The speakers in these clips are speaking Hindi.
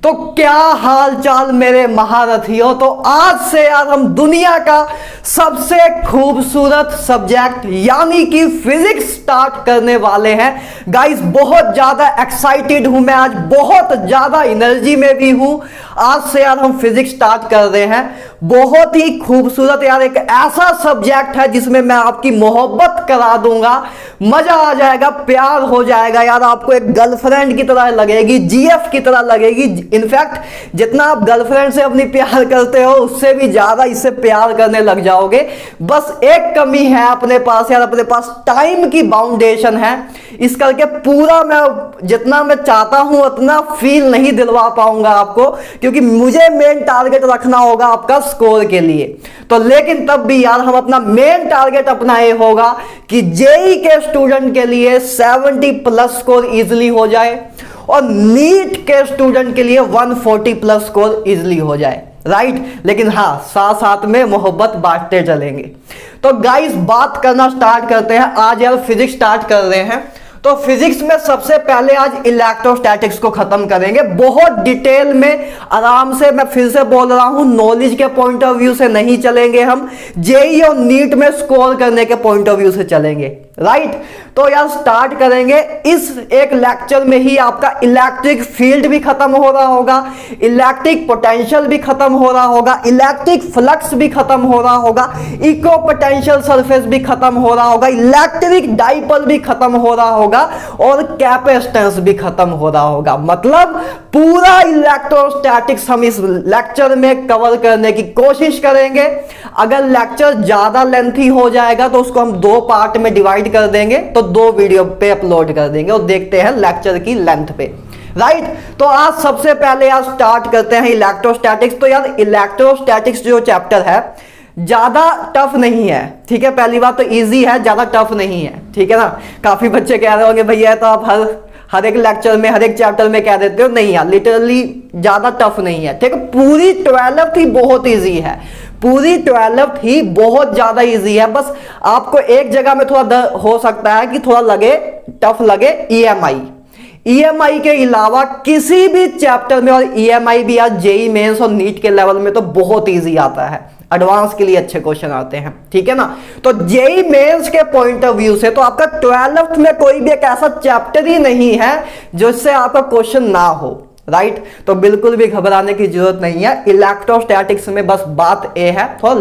तो क्या हाल चाल मेरे महारथियों। तो आज से यार हम दुनिया का सबसे खूबसूरत सब्जेक्ट यानी कि फिजिक्स स्टार्ट करने वाले हैं गाइस। बहुत ज्यादा एक्साइटेड हूं मैं, आज बहुत ज्यादा एनर्जी में भी हूं। आज से यार हम फिजिक्स स्टार्ट कर रहे हैं। बहुत ही खूबसूरत यार एक ऐसा सब्जेक्ट है जिसमें मैं आपकी मोहब्बत करा दूंगा, मजा आ जाएगा, प्यार हो जाएगा यार। आपको एक गर्लफ्रेंड की तरह लगेगी, जीएफ की तरह लगेगी। इनफैक्ट जितना आप गर्लफ्रेंड से अपनी प्यार करते हो उससे भी ज्यादा इससे प्यार करने लग जाओगे। बस एक कमी है अपने पास यार, अपने पास टाइम की बाउंडेशन है। इस करके पूरा मैं जितना मैं चाहता हूं उतना फील नहीं दिलवा पाऊंगा आपको, क्योंकि मुझे मेन टारगेट रखना होगा आपका स्कोर के लिए। तो लेकिन तब भी यार हम अपना मेन टारगेट अपना ये होगा कि जेई के स्टूडेंट के लिए 70+ स्कोर इजीली हो जाए और नीट के स्टूडेंट के लिए 140+ स्कोर इजीली हो जाए, राइट। लेकिन हाँ, साथ साथ में मोहब्बत बांटते चलेंगे। तो गाइस बात करना स्टार्ट करते हैं। आज यार फिजिक्स स्टार्ट कर रहे हैं, तो फिजिक्स में सबसे पहले आज इलेक्ट्रोस्टैटिक्स को खत्म करेंगे बहुत डिटेल में, आराम से। मैं फिर से बोल रहा हूं, नॉलेज के पॉइंट ऑफ व्यू से नहीं चलेंगे हम, जेई और नीट में स्कोर करने के पॉइंट ऑफ व्यू से चलेंगे, राइट। तो यार स्टार्ट करेंगे। इस एक लेक्चर में ही आपका इलेक्ट्रिक फील्ड भी खत्म हो रहा होगा, इलेक्ट्रिक पोटेंशियल भी खत्म हो रहा होगा, इलेक्ट्रिक फ्लक्स भी खत्म हो रहा होगा, इको पोटेंशियल सरफेस भी खत्म हो रहा होगा, इलेक्ट्रिक डाइपोल भी खत्म हो रहा होगा और कैपेसिटेंस भी खत्म हो रहा होगा। मतलब पूरा इलेक्ट्रोस्टैटिक्स हम इस लेक्चर में कवर करने की कोशिश करेंगे। अगर लेक्चर ज्यादा लेंथी हो जाएगा तो उसको हम 2 पार्ट में डिवाइड कर देंगे, तो 2 वीडियो पे अपलोड कर देंगे और देखते हैं लेक्चर की लेंथ पे, राइट। तो आज सबसे पहले आज स्टार्ट करते हैं इलेक्ट्रोस्टैटिक्स। तो यार इलेक्ट्रोस्टैटिक्स जो चैप्टर है ज्यादा टफ नहीं है, ठीक है। पहली बात तो इजी है, ज्यादा टफ नहीं है, ठीक है ना। काफी बच्चे कह रहे होंगे भैया तो आप हर एक लेक्चर में हर एक चैप्टर में कह देते हो। नहीं यार, लिटरली ज्यादा टफ नहीं है, ठीक है। पूरी 12th ही बहुत इजी है, पूरी 12th ही बहुत ज्यादा इजी है। बस आपको एक जगह में थोड़ा हो सकता है कि थोड़ा लगे, टफ लगे, ईएमआई के अलावा किसी भी चैप्टर में, और ईएमआई भी आज जेई मेंस और नीट के लेवल में तो बहुत इजी आता है, एडवांस के लिए अच्छे क्वेश्चन आते हैं, ठीक है ना। तो जेई मेंस के पॉइंट ऑफ व्यू से तो आपका 12th में कोई भी एक ऐसा चैप्टर ही नहीं है जिससे आपका क्वेश्चन ना हो, राइट। तो बिल्कुल भी घबराने की जरूरत नहीं है। इलेक्ट्रोस्टैटिक्स में बस बात ये है, थोड़ा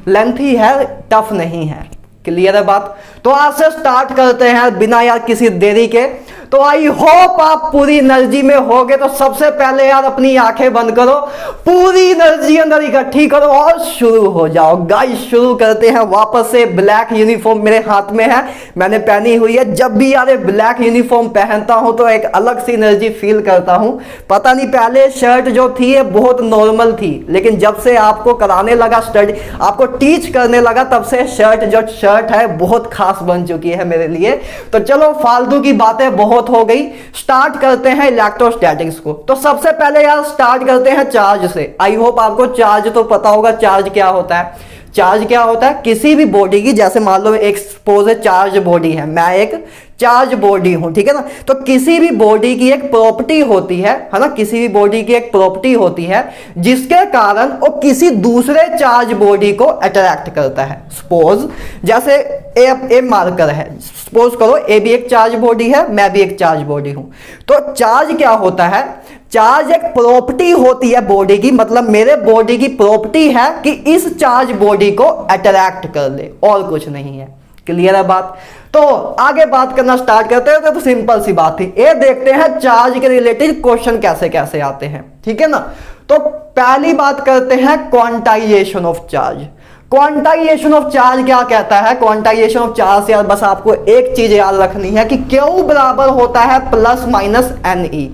लेंथी है, टफ नहीं है। क्लियर है बात। तो आज से स्टार्ट करते हैं बिना यार किसी देरी के। तो आई होप आप पूरी एनर्जी में होगे। तो सबसे पहले यार अपनी आंखें बंद करो, पूरी एनर्जी अंदर इकट्ठी करो और शुरू हो जाओ। गाइस शुरू करते हैं वापस से। ब्लैक यूनिफॉर्म मेरे हाथ में है, मैंने पहनी हुई है। जब भी यार ब्लैक यूनिफॉर्म पहनता हूं तो एक अलग सी एनर्जी फील करता हूं। पता नहीं, पहले शर्ट जो थी ये बहुत नॉर्मल थी, लेकिन जब से आपको कराने लगा स्टडी, आपको टीच करने लगा, तब से शर्ट है बहुत खास बन चुकी है मेरे लिए। तो चलो फालतू की बातें बहुत हो गई, स्टार्ट करते हैं इलेक्ट्रोस्टैटिक्स को। तो सबसे पहले यार स्टार्ट करते हैं चार्ज से। आई होप आपको चार्ज तो पता होगा, चार्ज क्या होता है। चार्ज क्या होता है, किसी भी बॉडी की, जैसे मान लो एक सपोज है चार्ज बॉडी है, मैं एक चार्ज बॉडी हूं, ठीक है ना। तो किसी भी बॉडी की एक प्रॉपर्टी होती है ना, किसी भी बॉडी की एक प्रॉपर्टी होती है जिसके कारण वो किसी दूसरे चार्ज बॉडी को अट्रैक्ट करता है। सपोज जैसे ए मार्कर है, सपोज करो ए भी एक चार्ज बॉडी है, मैं भी एक चार्ज बॉडी हूं। तो चार्ज क्या होता है, चार्ज एक प्रॉपर्टी होती है बॉडी की, मतलब मेरे बॉडी की प्रॉपर्टी है कि इस चार्ज बॉडी को अट्रैक्ट कर ले, और कुछ नहीं है। क्लियर है बात। तो आगे बात करना स्टार्ट करते हैं। तो सिंपल सी बात थी, ये देखते हैं चार्ज के रिलेटेड क्वेश्चन कैसे कैसे आते हैं, ठीक है ना। तो पहली बात करते हैं quantization of charge. Quantization of charge क्या कहता है। क्वांटाइजेशन ऑफ चार्ज से यार बस आपको एक चीज याद रखनी है कि क्यू बराबर होता है plus minus n e.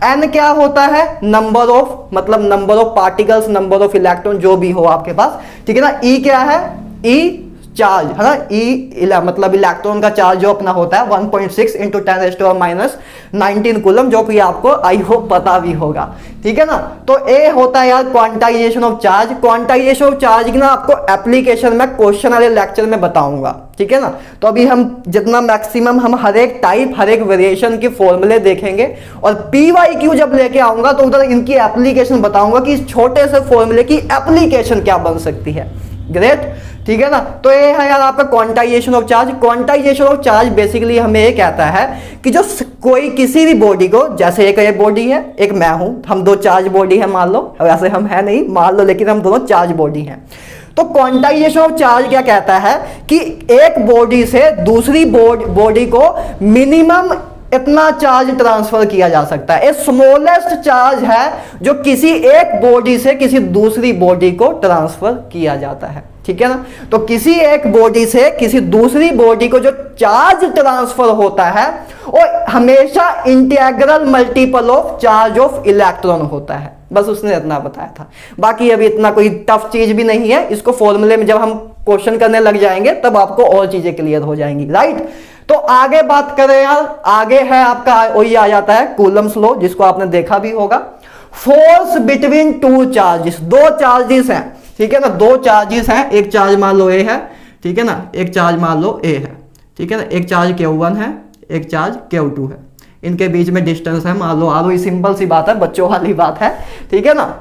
N क्या होता है, नंबर ऑफ, मतलब number of particles, number of electron जो भी हो आपके पास, ठीक है ना। ई क्या है, ई चार्ज है ना, मतलब इलेक्ट्रॉन का चार्ज जो अपना होता है 1.6 इंटू 10⁻⁹ कूलम, जो कि आपको आई होप पता भी होगा, ठीक है ना। तो ए होता है यार quantization of charge. Quantization of charge की ना आपको एप्लीकेशन में क्वेश्चन वाले लेक्चर में बताऊंगा, ठीक है ना। तो अभी हम जितना मैक्सिमम हम हर एक टाइप हर एक वेरिएशन के फॉर्मूले देखेंगे, और PYQ जब लेके आऊंगा तो उधर इनकी एप्लीकेशन बताऊंगा कि इस छोटे से फॉर्मूले की एप्लीकेशन क्या बन सकती है। ग्रेट, ठीक है ना। तो ये है यार आपका quantization of charge. Quantization of charge basically हमें ये कहता है कि जो कोई किसी भी बॉडी को, जैसे एक ये बॉडी है, एक मैं हूं, हम दो चार्ज बॉडी है मान लो, वैसे हम है नहीं मान लो, लेकिन हम दोनों चार्ज बॉडी हैं। तो क्वांटाइजेशन ऑफ चार्ज क्या कहता है कि एक बॉडी से दूसरी बॉडी को मिनिमम इतना चार्ज ट्रांसफर किया जा सकता है। स्मॉलेस्ट चार्ज है जो किसी एक बॉडी से किसी दूसरी बॉडी को ट्रांसफर किया जाता है, ठीक है ना। तो किसी एक बॉडी से किसी दूसरी बॉडी को जो चार्ज ट्रांसफर होता है वो हमेशा integral multiple of charge of electron होता है। बस उसने इतना बताया था, बाकी अभी इतना कोई टफ चीज भी नहीं है। इसको फॉर्मूले में जब हम क्वेश्चन करने लग जाएंगे तब आपको और चीजें क्लियर हो जाएंगी, राइट। तो आगे बात करें यार, आगे है आपका वही आ जाता है कूलम्स लॉ, जिसको आपने देखा भी होगा। फोर्स बिटवीन टू चार्जेस, दो चार्जेस हैं, ठीक है ना, दो चार्जेस हैं। एक चार्ज मान लो ए है, ठीक है ना, एक चार्ज मान लो ए है, ठीक है ना, एक चार्ज Q1 है, एक चार्ज Q2 है, इनके बीच में डिस्टेंस है मान लो आर। सिंपल सी बात है, बच्चों वाली बात है, ठीक है ना।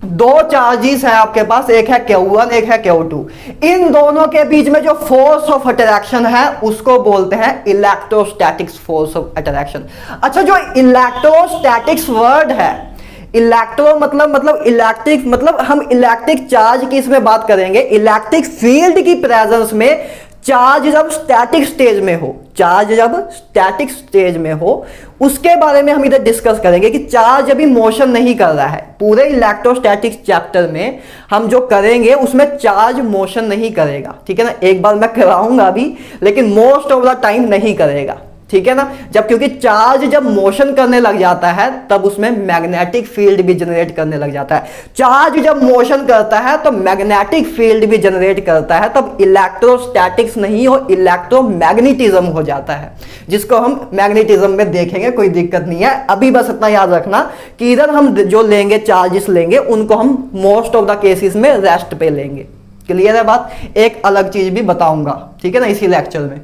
दो चार्जेस है आपके पास, एक है Q1 एक है Q2। इन दोनों के बीच में जो फोर्स ऑफ अट्रैक्शन है उसको बोलते हैं इलेक्ट्रोस्टैटिक्स फोर्स ऑफ अट्रैक्शन। अच्छा, जो इलेक्ट्रोस्टैटिक्स वर्ड है, इलेक्ट्रो मतलब इलेक्ट्रिक, मतलब हम इलेक्ट्रिक चार्ज की इसमें बात करेंगे। इलेक्ट्रिक फील्ड की प्रेजेंस में चार्ज जब स्टैटिक स्टेज में हो, चार्ज जब स्टैटिक स्टेज में हो उसके बारे में हम इधर डिस्कस करेंगे कि चार्ज अभी मोशन नहीं कर रहा है। पूरे इलेक्ट्रोस्टैटिक्स चैप्टर में हम जो करेंगे उसमें चार्ज मोशन नहीं करेगा, ठीक है ना। एक बार मैं कराऊंगा अभी, लेकिन मोस्ट ऑफ द टाइम नहीं करेगा, ठीक है ना। जब क्योंकि चार्ज जब मोशन करने लग जाता है तब उसमें मैग्नेटिक फील्ड भी जनरेट करने लग जाता है। चार्ज जब मोशन करता है तो मैग्नेटिक फील्ड भी जनरेट करता है, तब इलेक्ट्रोस्टैटिक्स नहीं हो इलेक्ट्रोमैग्नेटिज्म हो जाता है, जिसको हम मैग्नेटिज्म में देखेंगे, कोई दिक्कत नहीं है। अभी बस इतना याद रखना कि इधर हम जो लेंगे चार्जेस लेंगे उनको हम मोस्ट ऑफ द केसेस में रेस्ट पे लेंगे। क्लियर है बात। एक अलग चीज भी बताऊंगा, ठीक है ना, इसी लेक्चर में।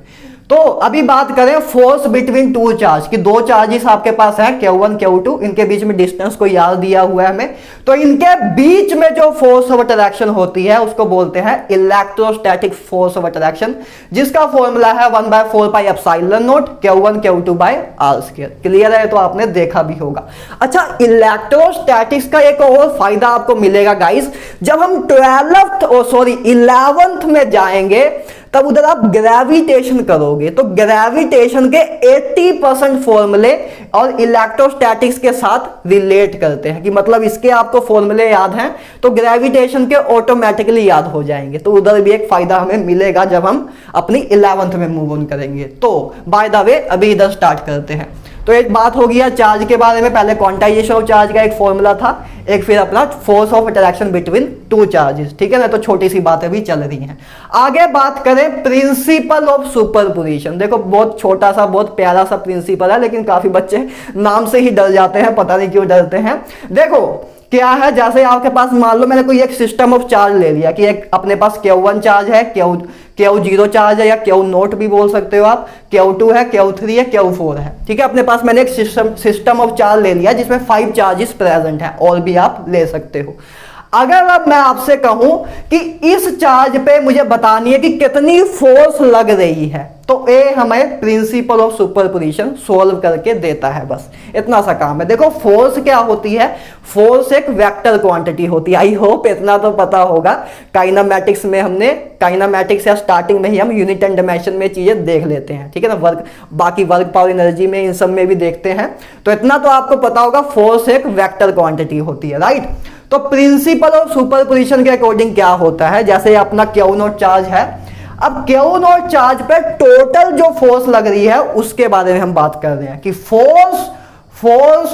तो अभी बात करें फोर्स बिटवीन टू चार्ज की। दो चार्जेस आपके पास हैं Q1 Q2, इनके बीच में डिस्टेंस को याद दिया हुआ है हमें। तो इनके बीच में जो फोर्स ऑफ अट्रैक्शन होती है उसको बोलते हैं इलेक्ट्रोस्टैटिक फोर्स ऑफ अट्रैक्शन, जिसका फॉर्मूला है 1/4πε0 Q1 Q2/r²। क्लियर है, तो आपने देखा भी होगा। अच्छा, इलेक्ट्रोस्टैटिक्स का एक और फायदा आपको मिलेगा गाइस, जब हम 11th में जाएंगे तब उधर आप ग्रेविटेशन करोगे तो ग्रेविटेशन के 80% फॉर्मूले और इलेक्ट्रोस्टैटिक्स के साथ रिलेट करते हैं, कि मतलब इसके आपको फॉर्मूले याद हैं तो ग्रेविटेशन के ऑटोमेटिकली याद हो जाएंगे। तो उधर भी एक फायदा हमें मिलेगा जब हम अपनी 11th में मूव ऑन करेंगे। तो बाय द वे अभी इधर स्टार्ट करते हैं। तो एक बात हो गया चार्ज के बारे में, पहले क्वांटाइजेशन ऑफ चार्ज का एक फॉर्मूला था, एक फिर अपना force of attraction between two charges, ठीक है ना। तो छोटी सी बातें भी चल रही हैं। आगे बात करें प्रिंसिपल ऑफ सुपरपोजिशन। देखो बहुत छोटा सा बहुत प्यारा सा प्रिंसिपल है, लेकिन काफी बच्चे नाम से ही डर जाते हैं, पता नहीं क्यों डरते हैं। देखो क्या है, जैसे आपके पास मान लो मैंने कोई एक सिस्टम ऑफ चार्ज ले लिया कि एक अपने पास Q1 चार्ज है, Q0 चार्ज है, या Q0 भी बोल सकते हो आप, Q2 है, Q3 है, Q4 है, ठीक है। अपने पास मैंने एक सिस्टम ऑफ चार्ज ले लिया जिसमें 5 चार्जेस प्रेजेंट है, और भी आप ले सकते हो। अगर अब मैं आपसे कहूं कि इस चार्ज पे मुझे बतानी है कि कितनी फोर्स लग रही है, तो ये हमें प्रिंसिपल ऑफ सुपरपोजिशन सोल्व करके देता है। बस इतना सा काम है। देखो फोर्स क्या होती है, फोर्स एक वेक्टर क्वांटिटी होती है। आई होप इतना तो पता होगा। काइनेमैटिक्स में हमने काइनेमैटिक्स या स्टार्टिंग में ही हम यूनिट एंड डायमेंशन में चीजें देख लेते हैं, ठीक है ना। वर्क, बाकी वर्क पावर एनर्जी में इन सब में भी देखते हैं। तो इतना तो आपको पता होगा, फोर्स एक वेक्टर क्वांटिटी होती है, राइट। तो प्रिंसिपल ऑफ सुपरपोजिशन के अकॉर्डिंग क्या होता है, जैसे अपना Q0 चार्ज है, अब Q0 चार्ज पे टोटल जो फोर्स लग रही है उसके बारे में हम बात कर रहे हैं कि फोर्स फोर्स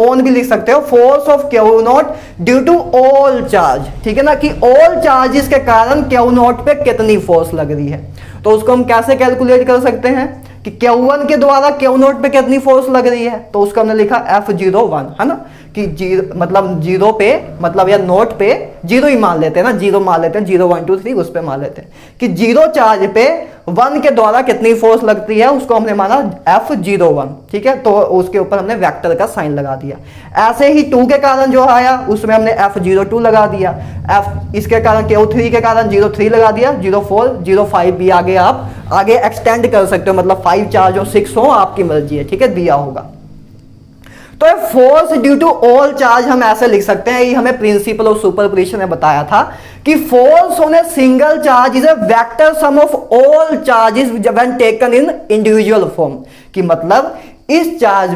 ऑन भी लिख सकते हो, force of Q naught due to all charge, ठीक है ना, कि ऑल चार्जेस के कारण क्यू नॉट पे कितनी फोर्स लग रही है। तो उसको हम कैसे कैलकुलेट कर सकते हैं कि Q1 के द्वारा Q नोट पे कितनी फोर्स लग रही है, तो उसका हमने लिखा F01, है ना, कि मतलब जीरो पे, मतलब या नोट पे जीरो ही मान लेते हैं ना, जीरो मान लेते हैं, 0 1 2 3 उस पे मान लेते हैं कि जीरो चार्ज पे 1 के द्वारा कितनी फोर्स लगती है, उसको हमने माना F01, ठीक है। तो उसके ऊपर हमने वेक्टर का साइन लगा दिया। ऐसे ही 2 के कारण जो आया उसमें हमने F02 लगा दिया, इसके कारण Q3 के कारण 03 लगा दिया, 04 05 भी आगे आप आगे एक्सटेंड कर सकते हो, मतलब 5 चार्ज हो 6 हो, आपकी मर्जी है, ठीक है, दिया होगा। तो force due to all charge हम ऐसे लिख सकते हैं, ये हमें प्रिंसिपल ऑफ सुपरपोजिशन ने बताया था कि force on a single charge is a vector sum of all charges when taken in individual form, कि मतलब इस चार्ज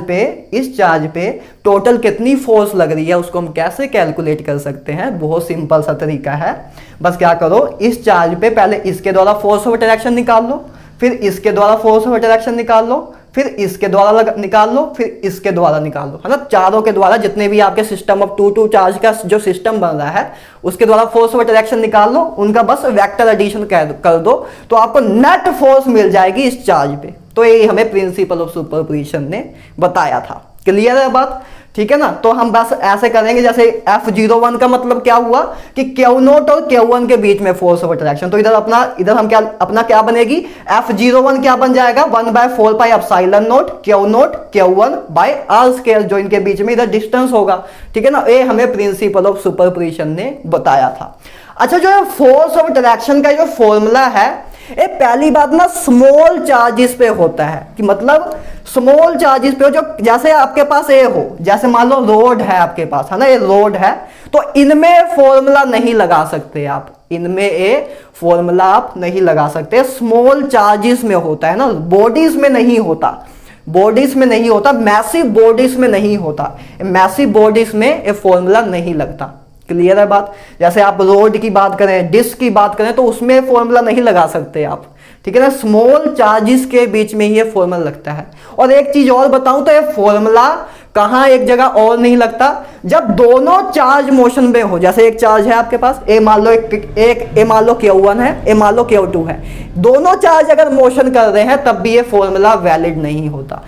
पे टोटल कितनी फोर्स लग रही है उसको हम कैसे कैलकुलेट कर सकते हैं। बहुत सिंपल सा तरीका है, बस क्या करो, इस चार्ज पे पहले इसके द्वारा फोर्स ऑफ अट्रैक्शन निकाल लो, फिर इसके द्वारा फोर्स ऑफ अट्रैक्शन निकाल लो, फिर इसके द्वारा निकाल लो, फिर इसके द्वारा निकाल लो, है ना, चारों के द्वारा जितने भी आपके सिस्टम ऑफ 2 चार्ज का जो सिस्टम बन रहा है उसके द्वारा फोर्स ऑफ अट्रैक्शन निकाल लो, उनका बस वेक्टर एडिशन कर दो, तो आपको नेट फोर्स मिल जाएगी इस चार्ज पे। तो ये हमें प्रिंसिपल ऑफ सुपरपोजिशन ने बताया था। क्लियर है बात, ठीक है ना। तो हम बस ऐसे करेंगे, जैसे F01 का मतलब क्या हुआ कि Q नोट और Q1 के बीच में फोर्स ऑफ अट्रैक्शन, तो इधर हम क्या बनेगी, F01 क्या बन जाएगा, 1/4 pi epsilon naught Q1 by r square, जो इनके बीच में इधर डिस्टेंस होगा, ठीक है ना। ये हमें प्रिंसिपल ऑफ सुपरपोजिशन ने बताया था। अच्छा, जो फोर्स ऑफ अट्रैक्शन का जो फॉर्मूला है, ये पहली बात ना स्मॉल चार्जेस पे होता है, कि मतलब स्मॉल चार्जेस पे, जो जैसे आपके पास ये हो, जैसे मान लो रोड है आपके पास, है ना, ये रोड है, तो इनमें फॉर्मूला नहीं लगा सकते आप, इनमें ये फॉर्मूला आप नहीं लगा सकते, स्मॉल चार्जेस में होता है ना, बॉडीज में नहीं होता, मैसिव बॉडीज में नहीं होता, मैसिव बॉडीज में ये फॉर्मूला नहीं लगता। क्लियर है बात। जैसे आप रोड की बात करें, डिस्क की बात करें, तो उसमें फॉर्मूला नहीं लगा सकते आप, ठीक है ना, स्मॉल चार्जेस के बीच में ये फॉर्मूला लगता है। और एक चीज और बताऊं तो ये फॉर्मूला कहां एक जगह और नहीं लगता, जब दोनों चार्ज मोशन में हो। जैसे एक चार्ज है आपके पास, ए मान लो ए मान लो Q1 है, ए मान लो Q2 है, दोनों चार्ज अगर मोशन कर रहे हैं तब भी ये फॉर्मूला वैलिड नहीं होता।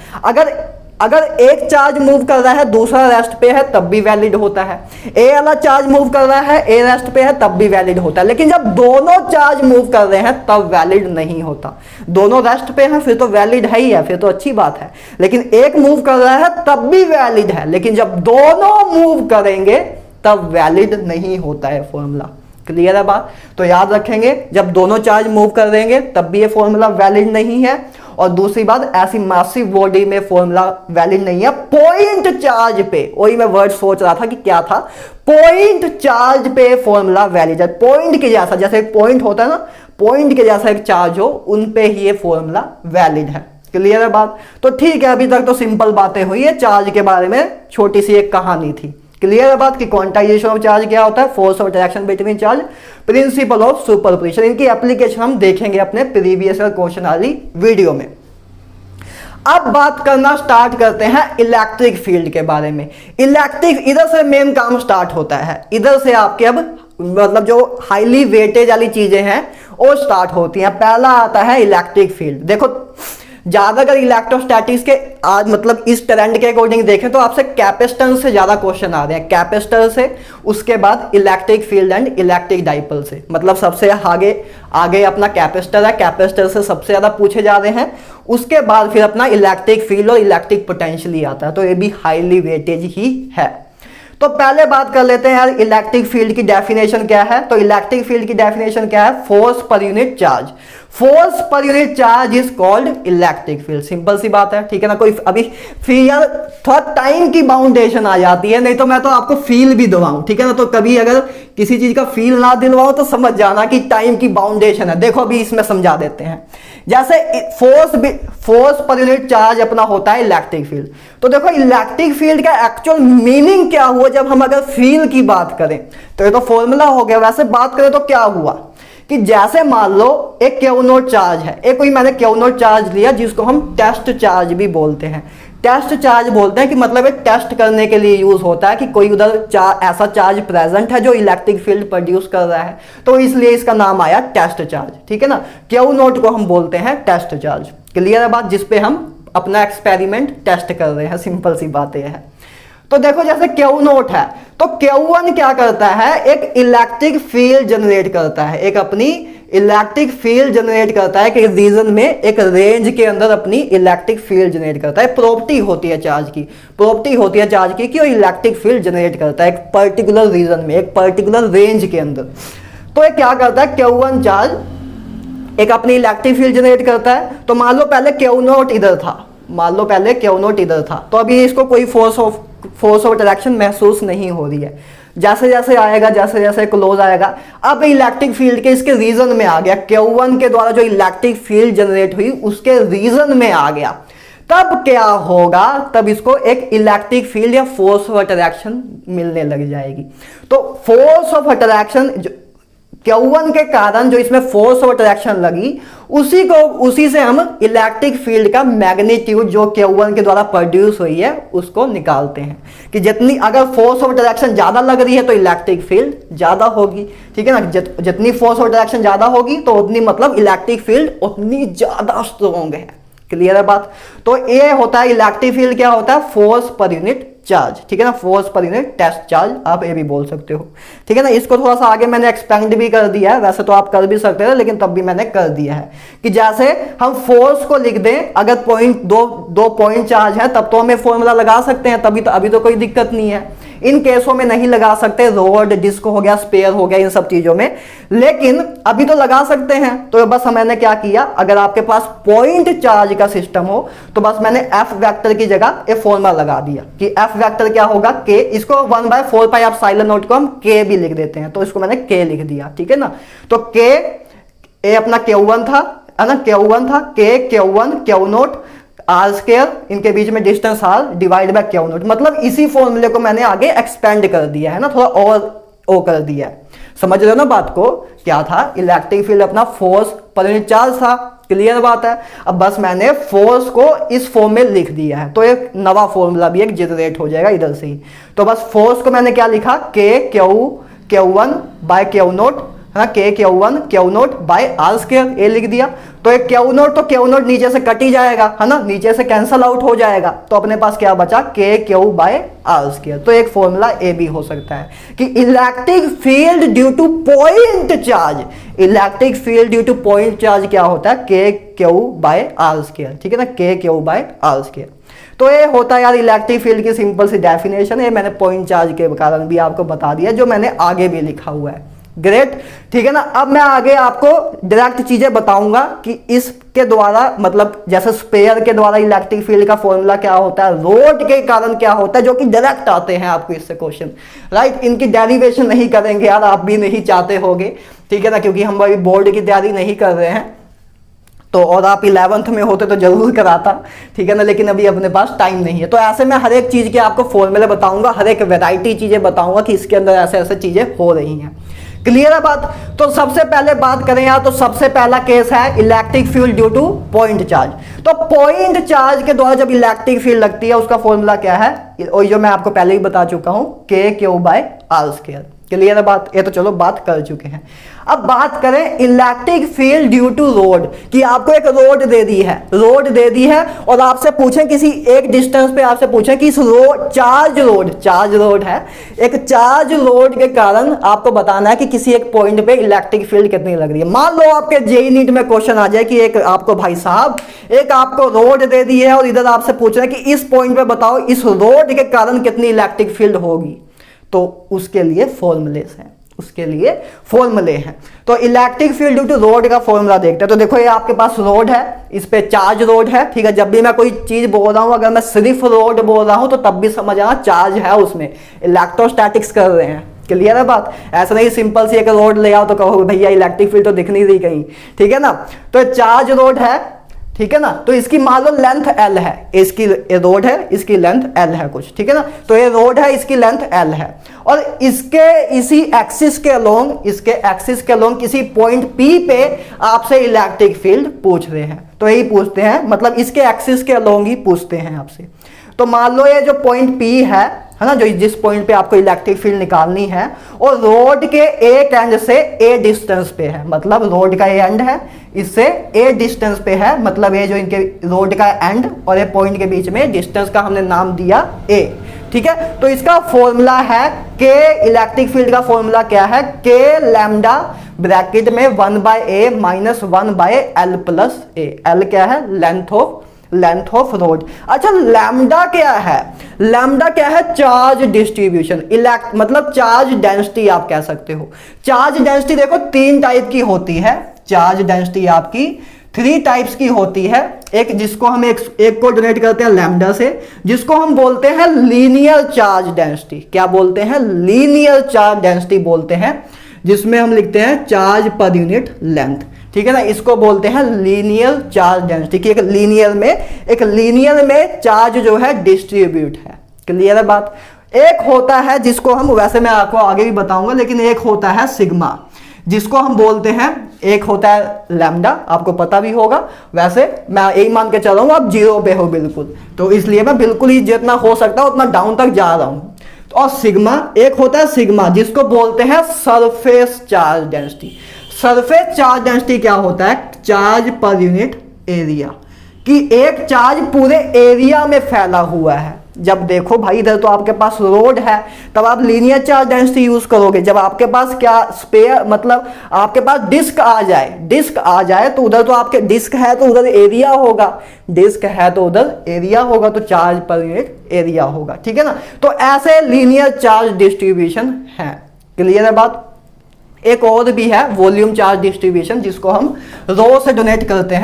अगर एक चार्ज मूव कर रहा है, दूसरा रेस्ट पे है, तब भी वैलिड होता है। ए वाला चार्ज मूव कर रहा है, ए रेस्ट पे है, तब भी वैलिड होता है। लेकिन जब दोनों चार्ज मूव कर रहे हैं तब वैलिड नहीं होता। दोनों रेस्ट पे हैं फिर तो वैलिड है ही है, फिर तो अच्छी बात है। लेकिन एक मूव कर रहा है तब भी वैलिड है, लेकिन जब दोनों मूव करेंगे तब वैलिड नहीं होता है फॉर्मूला। क्लियर है बात। तो याद रखेंगे, जब दोनों चार्ज मूव कर देंगे तब भी ये फॉर्मूला वैलिड नहीं है। और दूसरी बात, ऐसी मासिव बॉडी में फॉर्मूला वैलिड नहीं है। पॉइंट चार्ज पे, वही मैं वर्ड सोच रहा था कि क्या था, पॉइंट चार्ज पे फॉर्मूला वैलिड है। पॉइंट के जैसा, जैसे एक पॉइंट होता है ना, पॉइंट के जैसा एक चार्ज हो, उन पे ही ये फॉर्मूला वैलिड है। क्लियर है बात। तो ठीक है, अभी तक तो सिंपल बातें हुई है, चार्ज के बारे में छोटी सी एक कहानी थी। क्लियर है बात कि क्वांटाइजेशन ऑफ चार्ज क्या होता है, force of attraction between charge, principle of superposition. इनकी एप्लीकेशन हम देखेंगे अपने प्रीवियस क्वेश्चन वाली वीडियो में। अब बात करना स्टार्ट करते हैं इलेक्ट्रिक फील्ड के बारे में। इलेक्ट्रिक, इधर से मेन काम स्टार्ट होता है, इधर से आपके अब मतलब जो हाईली वेटेज वाली चीजें हैं वो स्टार्ट होती हैं। पहला आता है इलेक्ट्रिक फील्ड। देखो, ज्यादा अगर इलेक्ट्रोस्टैटिक्स के आज मतलब इस ट्रेंड के अकॉर्डिंग देखें तो आपसे कैपेसिटेंस से ज्यादा क्वेश्चन आ रहे हैं, कैपेसिटर से, उसके बाद electric field and electric dipole से। मतलब सबसे आगे अपना कैपेसिटर है, कैपेसिटर से सबसे ज्यादा पूछे जा रहे हैं, उसके बाद फिर अपना इलेक्ट्रिक फील्ड और इलेक्ट्रिक पोटेंशियल आता है। तो ये भी हाईली वेटेज ही है। तो पहले बात कर लेते हैं यार, इलेक्ट्रिक फील्ड की डेफिनेशन क्या है। तो इलेक्ट्रिक फील्ड की डेफिनेशन क्या है, force per unit charge. Force per unit charge is called electric field. Simple सी बात है, ठीक है ना। कोई अभी फिर यार थोड़ा टाइम की बाउंडेशन आ जाती है, नहीं तो मैं तो आपको फील भी दिलवाऊं, ठीक है ना। तो कभी अगर किसी चीज का फील ना दिलवाऊं तो समझ जाना कि टाइम की बाउंडेशन है। देखो अभी इसमें समझा देते हैं। जैसे फोर्स पर यूनिट चार्ज अपना होता है इलेक्ट्रिक फील्ड। तो देखो इलेक्ट्रिक फील्ड का एक्चुअल मीनिंग क्या हुआ जब हम अगर फील की बात करें, तो ये तो फॉर्मूला हो गया। वैसे बात करें तो क्या हुआ कि जैसे मान लो एक Q0 चार्ज है, एक कोई मैंने Q0 चार्ज लिया जिसको हम टेस्ट चार्ज भी बोलते हैं। टेस्ट चार्ज बोलते हैं कि मतलब एक टेस्ट करने के लिए यूज होता है कि कोई उधर ऐसा चार्ज प्रेजेंट है जो इलेक्ट्रिक फील्ड प्रोड्यूस कर रहा है, तो इसलिए इसका नाम आया टेस्ट चार्ज। ठीक है ना, क्यू नॉट को हम बोलते हैं टेस्ट चार्ज। क्लियर है बात, जिसपे हम अपना एक्सपेरिमेंट टेस्ट कर रहे हैं, सिंपल सी बात यह है। तो देखो जैसे क्यू नॉट है तो Q1 क्या करता है, एक इलेक्ट्रिक फील्ड जनरेट करता है, एक अपनी इलेक्ट्रिक फील्ड जनरेट करता है कि रीजन में एक रेंज के अंदर अपनी इलेक्ट्रिक फील्ड जनरेट करता है। प्रॉपर्टी होती है चार्ज की, प्रॉपर्टी होती है चार्ज की कि वो इलेक्ट्रिक फील्ड जनरेट करता है एक पर्टिकुलर रीजन में, एक पर्टिकुलर रेंज के अंदर। तो ये क्या करता है, Q1 चार्ज एक अपनी इलेक्ट्रिक फील्ड जनरेट करता है। तो मान लो पहले Q नॉट इधर था, मान लो पहले Q नॉट इधर था, तो अभी इसको कोई फोर्स ऑफ अट्रैक्शन महसूस नहीं हो रही है। जैसे जैसे आएगा, जैसे जैसे क्लोज आएगा, अब इलेक्ट्रिक फील्ड के इसके रीजन में आ गया, Q1 के द्वारा जो इलेक्ट्रिक फील्ड जनरेट हुई उसके रीजन में आ गया, तब क्या होगा, तब इसको एक इलेक्ट्रिक फील्ड या फोर्स ऑफ अट्रैक्शन मिलने लग जाएगी। तो फोर्स ऑफ अट्रैक्शन Q1 के कारण जो इसमें फोर्स ऑफ अट्रैक्शन लगी, उसी से हम इलेक्ट्रिक फील्ड का मैग्नीट्यूड जो Q1 के द्वारा प्रोड्यूस हुई है उसको निकालते हैं कि जितनी अगर फोर्स ऑफ अट्रैक्शन ज्यादा लग रही है तो इलेक्ट्रिक फील्ड ज्यादा होगी। ठीक है ना, जितनी फोर्स ऑफ अट्रैक्शन ज्यादा होगी तो उतनी मतलब इलेक्ट्रिक फील्ड उतनी ज्यादा स्ट्रॉन्ग है। क्लियर है बात। तो ये होता है इलेक्ट्रिक फील्ड, क्या होता है, फोर्स पर यूनिट चार्ज। ठीक है ना, force per unit test charge आप ये भी बोल सकते हो। ठीक है ना, इसको थोड़ा सा आगे मैंने एक्सपेंड भी कर दिया है, वैसे तो आप कर भी सकते थे लेकिन तब भी मैंने कर दिया है कि जैसे हम फोर्स को लिख दें, अगर दो पॉइंट चार्ज है तब तो हमें फॉर्मूला लगा सकते हैं, तभी तो अभी तो कोई दिक्कत नहीं है। इन केसों में नहीं लगा सकते, रोड डिस्क हो गया, स्पेयर हो गया, इन सब चीजों में, लेकिन अभी तो लगा सकते हैं। तो बस मैंने क्या किया, अगर आपके पास पॉइंट चार्ज का सिस्टम हो तो बस मैंने एफ वेक्टर की जगह ये फॉर्मूला लगा दिया कि एफ वेक्टर क्या होगा, के, इसको 1/4πε0 को हम के भी लिख देते हैं, तो इसको मैंने के लिख दिया। ठीक है ना, तो के ये अपना Q1 था, है ना, Q1 था, के Q1 Q not are square, इनके बीच में distance r divide by Q naught. मतलब इसी फॉर्मूले को मैंने आगे एक्सपेंड कर दिया है ना, थोड़ा और ओ कर दिया है। समझ रहे हो ना बात को, क्या था, इलेक्ट्रिक फील्ड अपना फोर्स पर यूनिट चार्ज था। क्लियर बात है। अब बस मैंने फोर्स को इस फॉर्म में लिख दिया है, तो एक नवा फॉर्मूला भी एक जनरेट हो जाएगा इधर से ही। तो बस फोर्स को मैंने क्या लिखा, के Q1 बाय Q नॉट, है ना, k Q naught by r square, ये लिख दिया। तो एक Q नॉट तो Q नॉट नीचे से कट ही जाएगा, है ना, नीचे से कैंसल आउट हो जाएगा, तो अपने पास क्या बचा, के Q बाय आर स्क्वायर। तो एक फॉर्मूला ए भी हो सकता है कि electric field due two point charge, electric field due two point charge क्या होता है, के Q बाय आर स्क्वायर। ठीक है ना, k Q by r square. तो ये होता है यार इलेक्ट्रिक फील्ड की सिंपल सी डेफिनेशन है, मैंने पॉइंट चार्ज के कारण भी आपको बता दिया, जो मैंने आगे भी लिखा हुआ है। ग्रेट। ठीक है ना, अब मैं आगे आपको डायरेक्ट चीजें बताऊंगा कि इसके द्वारा, मतलब जैसे स्पेयर के द्वारा इलेक्ट्रिक फील्ड का फॉर्मूला क्या होता है, रोड के कारण क्या होता है, जो कि डायरेक्ट आते हैं आपको इससे क्वेश्चन, राइट। इनकी डेरिवेशन नहीं करेंगे यार, आप भी नहीं चाहते होगे, ठीक है ना, क्योंकि हम अभी बोर्ड की तैयारी नहीं कर रहे हैं, तो और आप 11th में होते तो जरूर कराता, ठीक है ना, लेकिन अभी अपने पास टाइम नहीं है। तो ऐसे मैं हर एक चीज के आपको फॉर्मूले बताऊंगा, हर एक वैरायटी चीजें बताऊंगा कि इसके अंदर ऐसे ऐसे चीजें हो रही हैं। क्लियर है बात। तो सबसे पहले बात करें यार, तो सबसे पहला केस है electric field due two point charge. तो पॉइंट चार्ज के द्वारा जब इलेक्ट्रिक फील्ड लगती है उसका फॉर्मूला क्या है, और जो मैं आपको पहले ही बता चुका हूं, k Q by r square. Clear है बात, ये तो चलो बात कर चुके हैं। अब बात करें electric field due to rod, कि आपको एक रोड दे दी है और आपसे पूछें किसी एक डिस्टेंस पे, आपसे पूछें कि इस चार्ज रोड है, एक चार्ज रोड के कारण आपको बताना है कि किसी एक पॉइंट पे इलेक्ट्रिक फील्ड कितनी लग रही है। मान लो आपके जेईई नीट में क्वेश्चन आ जाए कि एक आपको भाई साहब एक आपको रोड दे दी है और इधर आपसे पूछ रहे हैं कि इस पॉइंट पे बताओ इस रोड के कारण कितनी इलेक्ट्रिक फील्ड होगी, तो उसके लिए फॉर्मूले हैं, तो electric field due to rod का फॉर्मूला देखते हैं। तो देखो ये आपके पास रोड है, इस पे चार्ज रोड है, ठीक है। जब भी मैं कोई चीज बोल रहा हूं, अगर मैं सिर्फ रोड बोल रहा हूं तो तब भी समझ आना चार्ज है उसमें, इलेक्ट्रोस्टैटिक्स कर रहे हैं। क्लियर है बात, ऐसा नहीं सिंपल सी एक रोड ले आओ तो कहो भैया इलेक्ट्रिक फील्ड तो दिख नहीं रही कहीं, ठीक है ना। तो चार्ज रोड है, ठीक है ना। तो इसकी मान लो लेंथ एल है, इसकी रोड है, इसकी लेंथ एल है कुछ, ठीक है ना। तो ये रोड है, इसकी लेंथ एल है, और इसके इसी एक्सिस के अलोंग, इसके एक्सिस के अलोंग किसी पॉइंट पी पे आपसे इलेक्ट्रिक फील्ड पूछ रहे हैं। तो यही पूछते हैं, मतलब इसके एक्सिस के अलोंग ही पूछते हैं आपसे। तो मान लो ये जो पॉइंट पी है ना, जो जिस पॉइंट पे आपको इलेक्ट्रिक फील्ड निकालनी है, और रोड के एक एंड से ए डिस्टेंस पे है, मतलब रोड का ये एंड है, इससे ए डिस्टेंस पे है, मतलब ये जो इनके रोड का एंड और ये पॉइंट के बीच में डिस्टेंस का हमने नाम दिया ए, ठीक है। तो इसका फॉर्मूला है के, इलेक्ट्रिक फील्ड का फॉर्मूला क्या है, के लैम्डा ब्रैकेट में 1/a माइनस 1/l प्लस ए। एल क्या है, लेंथ ऑफ रोड। अच्छा, लैम्डा क्या है, लैम्डा क्या है, चार्ज डिस्ट्रीब्यूशन, मतलब चार्ज डेंसिटी आप कह सकते हो। चार्ज डेंसिटी देखो 3 टाइप की होती है, चार्ज डेंसिटी आपकी 3 टाइप्स की होती है। एक जिसको हम एक को डोनेट करते हैं लैम्डा से, जिसको हम बोलते हैं लीनियर चार्ज डेंसिटी। क्या बोलते हैं, लीनियर चार्ज डेंसिटी बोलते हैं, जिसमें हम लिखते हैं चार्ज पर यूनिट लेंथ, ठीक है ना। इसको बोलते हैं लीनियर चार्ज डेंसिटी, कि एक लीनियर में चार्ज जो है डिस्ट्रीब्यूट है। क्लियर है बात। एक होता है जिसको हम, वैसे मैं आपको आगे भी बताऊंगा, लेकिन एक होता है सिग्मा, जिसको हम बोलते हैं, एक होता है लैम्डा, आपको पता भी होगा। वैसे मैं यही मान के चल रहा हूं आप 0 पे हो बिल्कुल, तो इसलिए मैं बिल्कुल ही जितना हो सकता है उतना डाउन तक जा रहा हूं। और सिग्मा, एक होता है सिग्मा, जिसको बोलते हैं surface charge density. Surface charge density क्या होता है, चार्ज पर यूनिट एरिया, कि एक चार्ज पूरे एरिया में फैला हुआ है। जब देखो भाई इधर तो आपके पास रोड है, तब आप लीनियर चार्ज डेंसिटी यूज करोगे। जब आपके पास क्या स्पेयर, मतलब आपके पास डिस्क आ जाए तो उधर तो आपके डिस्क है तो उधर एरिया होगा, डिस्क है तो उधर एरिया होगा, तो चार्ज पर यूनिट एरिया होगा, ठीक है ना। तो ऐसे लीनियर चार्ज डिस्ट्रीब्यूशन है। क्लियर है बात। एक और भी है वॉल्यूम चार्ज डिस्ट्रीब्यूशन, जिसको हम रो से डोनेट करते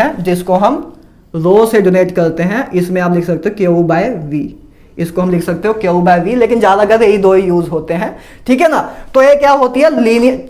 हैं, इसमें आप लिख सकते हो Q/V, इसको हम लिख सकते हो Q/V, लेकिन ज्यादातर यही दो यूज होते हैं, ठीक है ना। तो ये क्या होती है, लीनियर,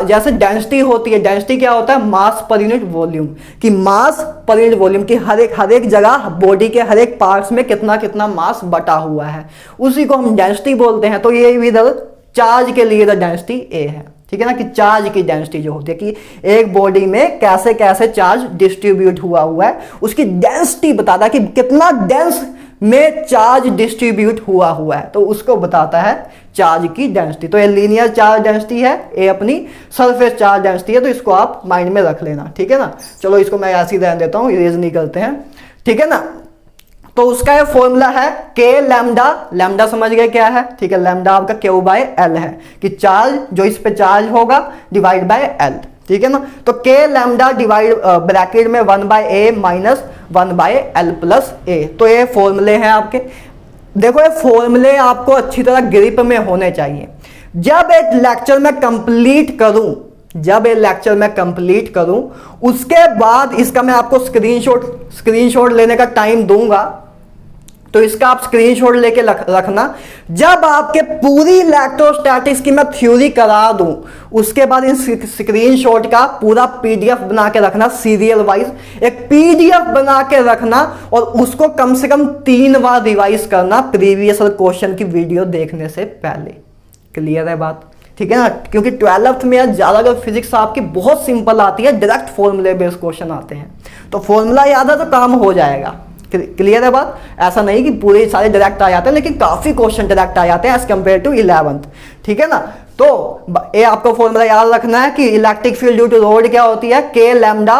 जैसे डेंसिटी होती है, डेंसिटी क्या होता है, मास पर यूनिट वॉल्यूम, कि मास पर यूनिट वॉल्यूम की हर एक जगह बॉडी के हर एक पार्ट्स में कितना कितना मास बटा हुआ है, उसी को हम डेंसिटी बोलते हैं। तो ये इधर चार्ज के लिए डेंसिटी ए है, ठीक है ना, कि चार्ज की डेंसिटी जो होती है, कि एक बॉडी में कैसे कैसे चार्ज डिस्ट्रीब्यूट हुआ है, उसकी डेंसिटी बताता है कि कितना डेंस में चार्ज डिस्ट्रीब्यूट हुआ है, तो उसको बताता है चार्ज की डेंसिटी। तो ये लीनियर चार्ज डेंसिटी है, ये अपनी सरफेस चार्ज डेंसिटी है, तो इसको आप माइंड में रख लेना, ठीक है ना। चलो इसको मैं ऐसे ही रहने देता हूं, इरेज नहीं करते हैं, ठीक है ना। तो उसका ये फॉर्मूला है के लैम्डा समझ गए क्या है, ठीक है। लैम्डा आपका Q/L है, कि चार्ज जो इस पे चार्ज होगा डिवाइड बाय L, ठीक है ना। तो के लैम्डा डिवाइड ब्रैकेट में 1/a माइनस 1/l प्लस ए। तो ये फॉर्मूले हैं आपके। देखो ये फॉर्मूले आपको अच्छी तरह ग्रिप में होने चाहिए। जब एक लेक्चर में कंप्लीट करूं, उसके बाद इसका मैं आपको स्क्रीनशॉट लेने का टाइम दूंगा, तो इसका आप स्क्रीनशॉट लेके रखना। जब आपके पूरी इलेक्ट्रोस्टैटिक्स की मैं थ्योरी करा दूं, उसके बाद इन स्क्रीनशॉट का पूरा पीडीएफ बना के रखना, सीरियल वाइज एक पीडीएफ बना के रखना, और उसको कम से कम 3 बार रिवाइज करना प्रीवियस क्वेश्चन की वीडियो देखने से पहले। क्लियर है बात, ठीक है ना। क्योंकि 12th में ज्यादातर फिजिक्स आपकी बहुत सिंपल आती है, डायरेक्ट फॉर्मूले बेस्ड क्वेश्चन आते हैं, तो फॉर्मूला याद है तो काम हो जाएगा। क्लियर है बात। ऐसा नहीं कि पूरे सारे डायरेक्ट आ जाते हैं, लेकिन काफी क्वेश्चन डायरेक्ट आ जाते हैं एज कंपेयर टू 11th, ठीक है ना। तो ये आपको फॉर्मूला याद रखना है कि electric field due to rod क्या होती है, के लैम्डा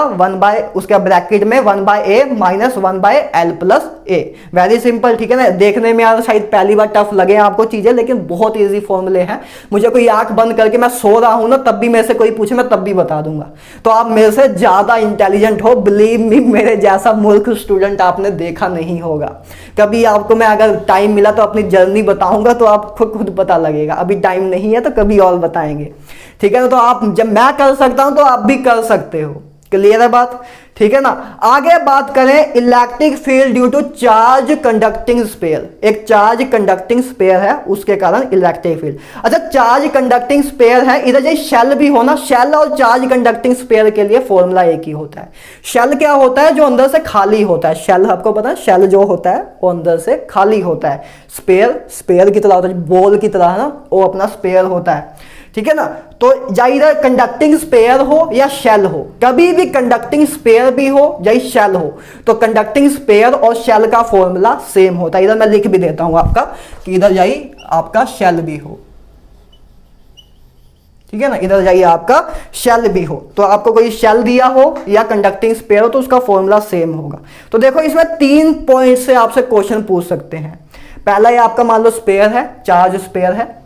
उसके ब्रैकेट में 1/a minus 1/l plus a. Very simple, ठीक है ना। देखने में यार शायद पहली बार टफ लगे आपको चीजें, लेकिन बहुत इजी फॉर्मूले हैं। मुझे कोई आंख बंद करके मैं सो रहा हूं ना, तब भी मेरे से कोई पूछे मैं तब भी बता दूंगा। तो आप मेरे से ज्यादा इंटेलिजेंट हो, बिलीव मी, मेरे जैसा मूर्ख स्टूडेंट आपने देखा नहीं होगा कभी। आपको मैं अगर टाइम मिला तो अपनी जर्नी बताऊंगा, तो आपको खुद पता लगेगा। अभी टाइम नहीं है तो कभी और बताएंगे, ठीक है ना। तो आप, जब मैं कर सकता हूं तो आप भी कर सकते हो, क्लियर है बात, ठीक है ना। आगे बात करें electric field due to charge conducting sphere, एक चार्ज कंडक्टिंग स्पेयर है उसके कारण इलेक्ट्रिक फील्ड। अच्छा, चार्ज कंडक्टिंग स्पेयर है, इधर जो शेल भी हो ना, शेल और चार्ज कंडक्टिंग स्पेयर के लिए फॉर्मूला एक ही होता है। शेल क्या होता है, जो अंदर से खाली होता है, शेल आपको पता है, शेल जो होता है वो अंदर से खाली होता है। स्पेयर स्पेयर की तरह होता है, बॉल की तरह ना, वो अपना स्पेयर होता है, ठीक है ना। तो या इधर कंडक्टिंग स्पेयर हो या शेल हो, कभी भी कंडक्टिंग स्पेयर भी हो या शेल हो, तो कंडक्टिंग स्पेयर और शेल का फॉर्मूला सेम होता है। इधर मैं लिख भी देता हूं आपका कि इधर जाइए आपका शेल भी हो, ठीक है ना, इधर जाइए आपका शेल भी हो, तो आपको कोई शेल दिया हो या कंडक्टिंग स्पेयर हो तो उसका फॉर्मूला सेम होगा। तो देखो इसमें 3 पॉइंट से आपसे क्वेश्चन पूछ सकते हैं। पहला ये आपका मान लो स्पेयर है, चार्ज स्पेयर है,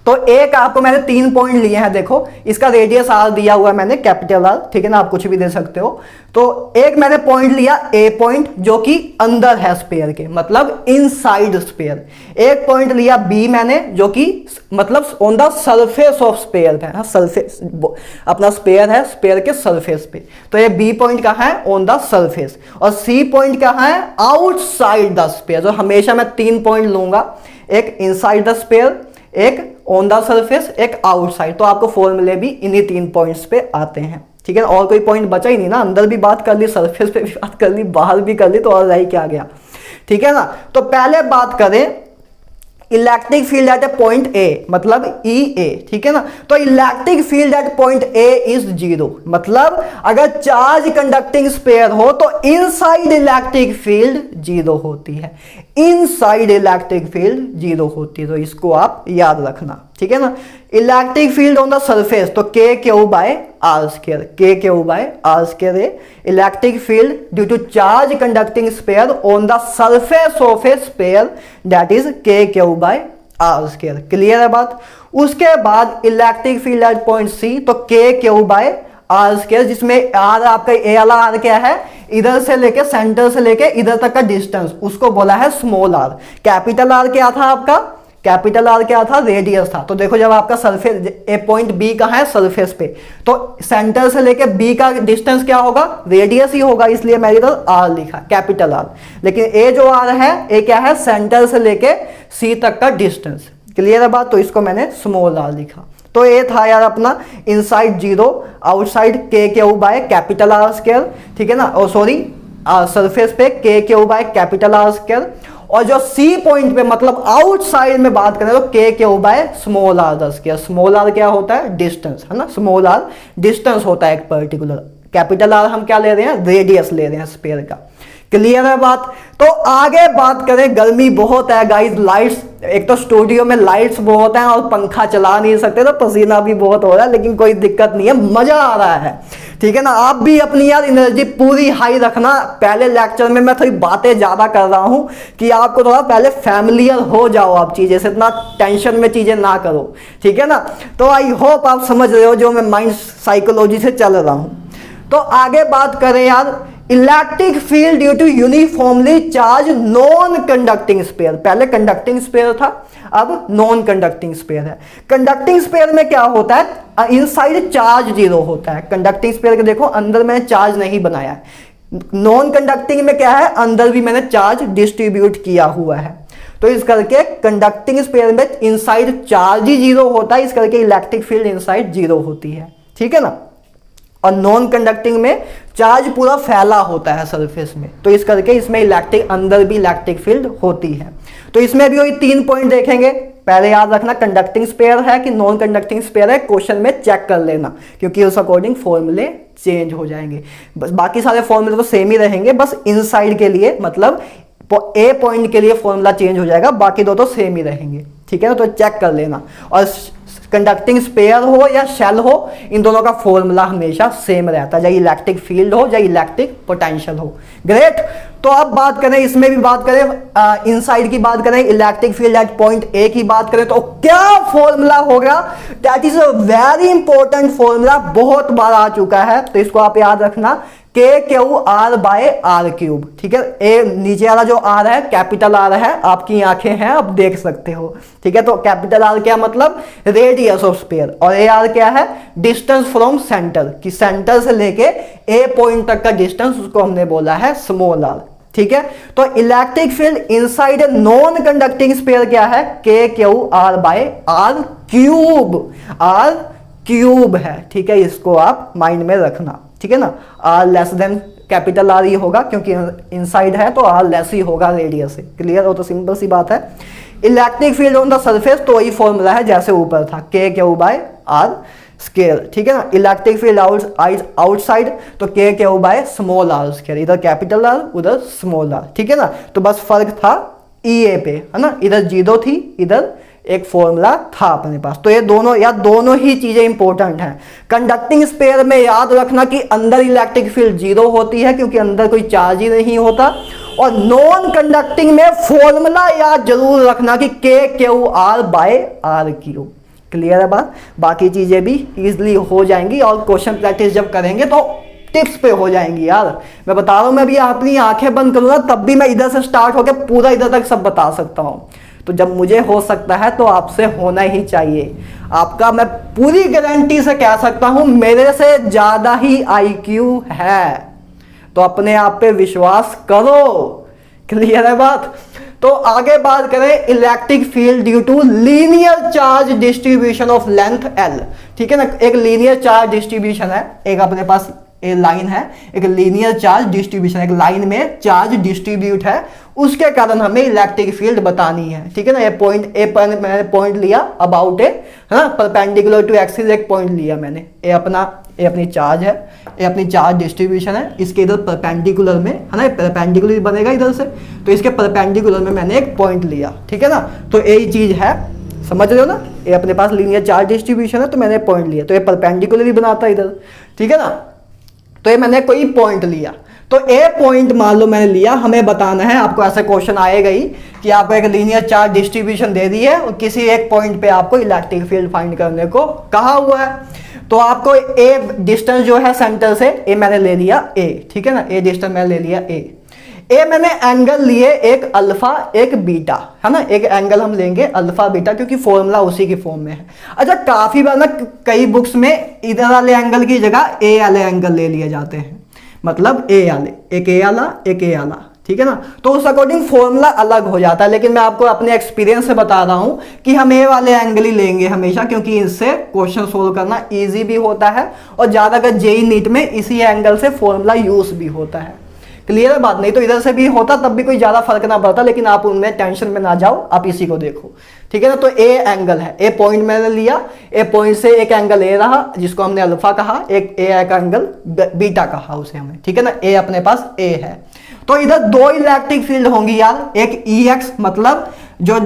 तो एक आपको मैंने 3 पॉइंट लिए हैं, देखो इसका रेडियस आर दिया हुआ है मैंने, कैपिटल आर, ठीक है ना, आप कुछ भी दे सकते हो। तो एक मैंने पॉइंट लिया ए पॉइंट जो कि अंदर है स्पेयर के, मतलब इनसाइड स्पेयर। एक पॉइंट लिया बी मैंने जो कि मतलब on the surface of sphere है, सरफेस अपना स्पेयर है, स्पेयर के सरफेस पे, तो ये बी पॉइंट कहाँ है, ऑन द सरफेस। और सी पॉइंट कहाँ है, आउटसाइड द स्पेयर। तो हमेशा मैं 3 पॉइंट लूंगा, एक इनसाइड द स्पेयर, एक ऑन द सरफेस, एक आउटसाइड। तो आपको फॉर्मूले भी इन्हीं 3 पॉइंट्स पे आते हैं, ठीक है ना। और कोई पॉइंट बचा ही नहीं ना, अंदर भी बात कर ली, सरफेस पे भी बात कर ली, बाहर भी कर ली, तो और रही क्या गया, ठीक है ना। तो पहले बात करें electric field eight A point A, मतलब ई ए, ठीक है ना। तो electric field at point A is 0, मतलब अगर चार्ज कंडक्टिंग स्पेयर हो तो इनसाइड इलेक्ट्रिक फील्ड 0 होती है, इनसाइड इलेक्ट्रिक फील्ड 0 होती है। तो इसको आप याद रखना, ठीक है ना। Electric field on the surface तो k Q by r square, k Q by r square है electric field due to charge conducting sphere on the surface of a sphere, that is k Q by r square. Clear है बात। उसके बाद electric field at point C, तो k Q by r square, जिसमें आर आपका ए वाला आर क्या है, इधर से लेके सेंटर से लेके इधर तक का डिस्टेंस, उसको बोला है स्मॉल आर। कैपिटल आर क्या था आपका, कैपिटल आर क्या था, रेडियस था। तो देखो जब आपका सरफेस ए पॉइंट बी कहाँ है, सरफेस पे, तो सेंटर से लेके बी का डिस्टेंस क्या होगा, रेडियस ही होगा, इसलिए मैंने इधर आर लिखा, कैपिटल आर। लेकिन ए जो आर है, ए क्या है, सेंटर से लेके सी तक का डिस्टेंस। क्लियर है बात, तो इसको मैंने स्मॉल आर लिखा। तो ये था यार अपना inside 0, outside k Q by capital R square, ठीक है ना। और सॉरी सरफेस पे k Q by capital R square, और जो सी पॉइंट पे मतलब आउटसाइड में बात करें तो k Q by small r the square. Small r क्या होता है, डिस्टेंस, है ना, स्मॉल आर डिस्टेंस होता है एक पर्टिकुलर, कैपिटल आर हम क्या ले रहे हैं, रेडियस ले रहे हैं स्पेयर का। क्लियर है बात। तो आगे बात करें, गर्मी बहुत है गाइस, लाइट्स, एक तो स्टूडियो में लाइट्स बहुत हैं और पंखा चला नहीं सकते, तो पसीना भी बहुत हो रहा है, लेकिन कोई दिक्कत नहीं है, मजा आ रहा है, ठीक है ना। आप भी अपनी यार एनर्जी पूरी हाई रखना। पहले लेक्चर में मैं थोड़ी बातें ज्यादा कर रहा हूं कि आपको थोड़ा पहले फैमिलियर हो जाओ आप चीजें से, इतना टेंशन में चीजें ना करो, ठीक है ना। तो आई होप आप समझ रहे हो जो मैं माइंड साइकोलॉजी से चल रहा हूं। तो आगे बात करें यार, electric field due to uniformly charge non conducting sphere. पहले कंडक्टिंग स्पेयर था, अब नॉन कंडक्टिंग स्पेयर है। कंडक्टिंग स्पेयर में क्या होता है, इनसाइड चार्ज 0 होता है। कंडक्टिंग स्पेयर के देखो अंदर मैंने चार्ज नहीं बनाया है। नॉन कंडक्टिंग में क्या है, अंदर भी मैंने चार्ज डिस्ट्रीब्यूट किया हुआ है। तो इस करके कंडक्टिंग स्पेयर में इनसाइड चार्ज ही 0 होता है, इस करके इलेक्ट्रिक फील्ड इनसाइड 0 होती है, ठीक है ना। और नॉन कंडक्टिंग में चार्ज पूरा फैला होता है सरफेस में, तो इस करके इसमें इलेक्ट्रिक अंदर भी इलेक्ट्रिक फील्ड होती है। तो इसमें भी वही 3 पॉइंट देखेंगे। पहले याद रखना कंडक्टिंग स्पेयर है कि नॉन कंडक्टिंग स्पेयर है, क्वेश्चन में चेक कर लेना, क्योंकि उस अकॉर्डिंग फॉर्मूले चेंज हो जाएंगे। बस बाकी सारे फॉर्मूले तो सेम ही रहेंगे, बस इनसाइड के लिए मतलब ए पॉइंट के लिए फॉर्मूला चेंज हो जाएगा, बाकी दो तो सेम ही रहेंगे, ठीक है ना। तो चेक कर लेना। और कंडक्टिंग स्पेयर हो या शेल हो, इन दोनों का फॉर्मूला हमेशा सेम रहता है, चाहे इलेक्ट्रिक फील्ड हो या इलेक्ट्रिक पोटेंशियल हो। ग्रेट। तो अब बात करें, इसमें भी बात करें, इनसाइड की बात करें, electric field at point A की बात करें, तो क्या फॉर्मूला होगा, that is a very important formula, बहुत बार आ चुका है, तो इसको आप याद रखना। K Q r by r cube, ठीक है। ए नीचे वाला जो आर है कैपिटल आर है, आपकी आंखें हैं आप देख सकते हो, ठीक है। तो कैपिटल आर क्या मतलब रेडियस ऑफ स्फीयर, और ए आर क्या है डिस्टेंस फ्रॉम सेंटर, कि सेंटर से लेके ए पॉइंट तक का डिस्टेंस, उसको हमने बोला है स्मॉल आर, ठीक है। तो electric field inside a non conducting sphere क्या है k Q r by r cube है, ठीक है। इसको आप माइंड में रखना, ठीक है ना। R less than capital R ही होगा क्योंकि इनसाइड है, तो आर लेस ही होगा रेडियस से, क्लियर हो। तो सिंपल सी बात है। Electric field on the surface, तो वही फॉर्मूला है जैसे ऊपर था के क्यू बाय आर स्केयर, ठीक है ना। इलेक्ट्रिक फील्ड आउटसाइड, तो k Q by small r square, इधर कैपिटल आर उधर स्मॉल आर, ठीक है ना। तो बस फर्क था ई ए पे, है ना। इधर जीरो थी, इधर एक फॉर्मूला था अपने पास। तो ये दोनों ही चीजें इंपॉर्टेंट हैं। कंडक्टिंग स्फीयर में याद रखना कि अंदर इलेक्ट्रिक फील्ड जीरो होती है क्योंकि अंदर कोई चार्ज ही नहीं होता, और नॉन कंडक्टिंग में फॉर्मूला याद जरूर रखना कि k Q r by r cube, clear है बात। बाकी चीजें भी इजिली हो जाएंगी, और क्वेश्चन प्रैक्टिस जब करेंगे तो टिप्स पे हो जाएंगी यार। मैं बता रहा हूं, मैं भी अपनी आंखें बंद करूंगा तब भी मैं इधर से स्टार्ट होकर पूरा इधर तक सब बता सकता हूं। तो जब मुझे हो सकता है तो आपसे होना ही चाहिए। आपका मैं पूरी गारंटी से कह सकता हूं मेरे से ज्यादा ही आईक्यू है, तो अपने आप पे विश्वास करो, क्लियर है बात। तो आगे बात करें electric field due to linear charge distribution of length l, ठीक है ना। एक लीनियर चार्ज डिस्ट्रीब्यूशन है, एक अपने पास ए लाइन है, एक लीनियर चार्ज डिस्ट्रीब्यूशन, एक लाइन में चार्ज डिस्ट्रीब्यूट है, उसके कारण हमें इलेक्ट्रिक फील्ड बतानी है, ठीक है ना। ये पॉइंट ए पर मैंने पॉइंट लिया अबाउट ए, है ना, परपेंडिकुलर टू एक्सिस एक पॉइंट लिया मैंने। ये अपनी चार्ज है, ये अपनी चार्ज डिस्ट्रीब्यूशन है, इसके इधर परपेंडिकुलर में, है ना, परपेंडिकुलर बनेगा इधर से, तो इसके परपेंडिकुलर में मैंने एक पॉइंट लिया, ठीक है ना। तो यही चीज है, समझ रहे हो ना। ये अपने पास लीनियर चार्ज डिस्ट्रीब्यूशन है, तो मैंने पॉइंट लिया, तो ये परपेंडिकुलर ही बनाता है इधर, ठीक है ना। तो ये मैंने कोई पॉइंट लिया, तो ए पॉइंट मान लो मैंने लिया, हमें बताना है, आपको ऐसा क्वेश्चन आएगा ही कि आपको एक लीनियर चार्ज डिस्ट्रीब्यूशन दे दी है और किसी एक पॉइंट पे आपको इलेक्ट्रिक फील्ड फाइंड करने को कहा हुआ है। तो आपको ए डिस्टेंस जो है सेंटर से, ए मैंने ले लिया ए, ठीक है ना, ए डिस्टेंस मैंने ले लिया ए मैंने एंगल लिए एक अल्फा एक बीटा, है ना। एक एंगल हम लेंगे अल्फा बीटा क्योंकि फॉर्मूला उसी की फॉर्म में है। अच्छा, काफी बार ना कई बुक्स में इधर वाले एंगल की जगह ए वाले एंगल ले लिए जाते हैं, मतलब ए वाले, एक ए वाला, ठीक है ना। तो उस अकॉर्डिंग फॉर्मूला अलग हो जाता है, लेकिन मैं आपको अपने एक्सपीरियंस से बता रहा हूं कि हम ए वाले एंगल ही लेंगे हमेशा, क्योंकि इससे क्वेश्चन सोल्व करना इजी भी होता है, और ज्यादातर जेईई नीट में इसी एंगल से फॉर्मूला यूज भी होता है, क्लियर है बात। नहीं तो इधर से भी होता तब भी कोई ज्यादा फर्क ना पड़ता, लेकिन आप उनमें टेंशन में ना जाओ, आप इसी को देखो, ठीक है ना। तो ए एंगल है, ए पॉइंट मैंने लिया, ए पॉइंट से एक एंगल ए रहा जिसको हमने अल्फा कहा, एक ए का एंगल बीटा कहा उसे हमें, ठीक है ना। ए अपने पास ए है, तो इधर दो इलेक्ट्रिक फील्ड होंगी यार, एक EX मतलब जो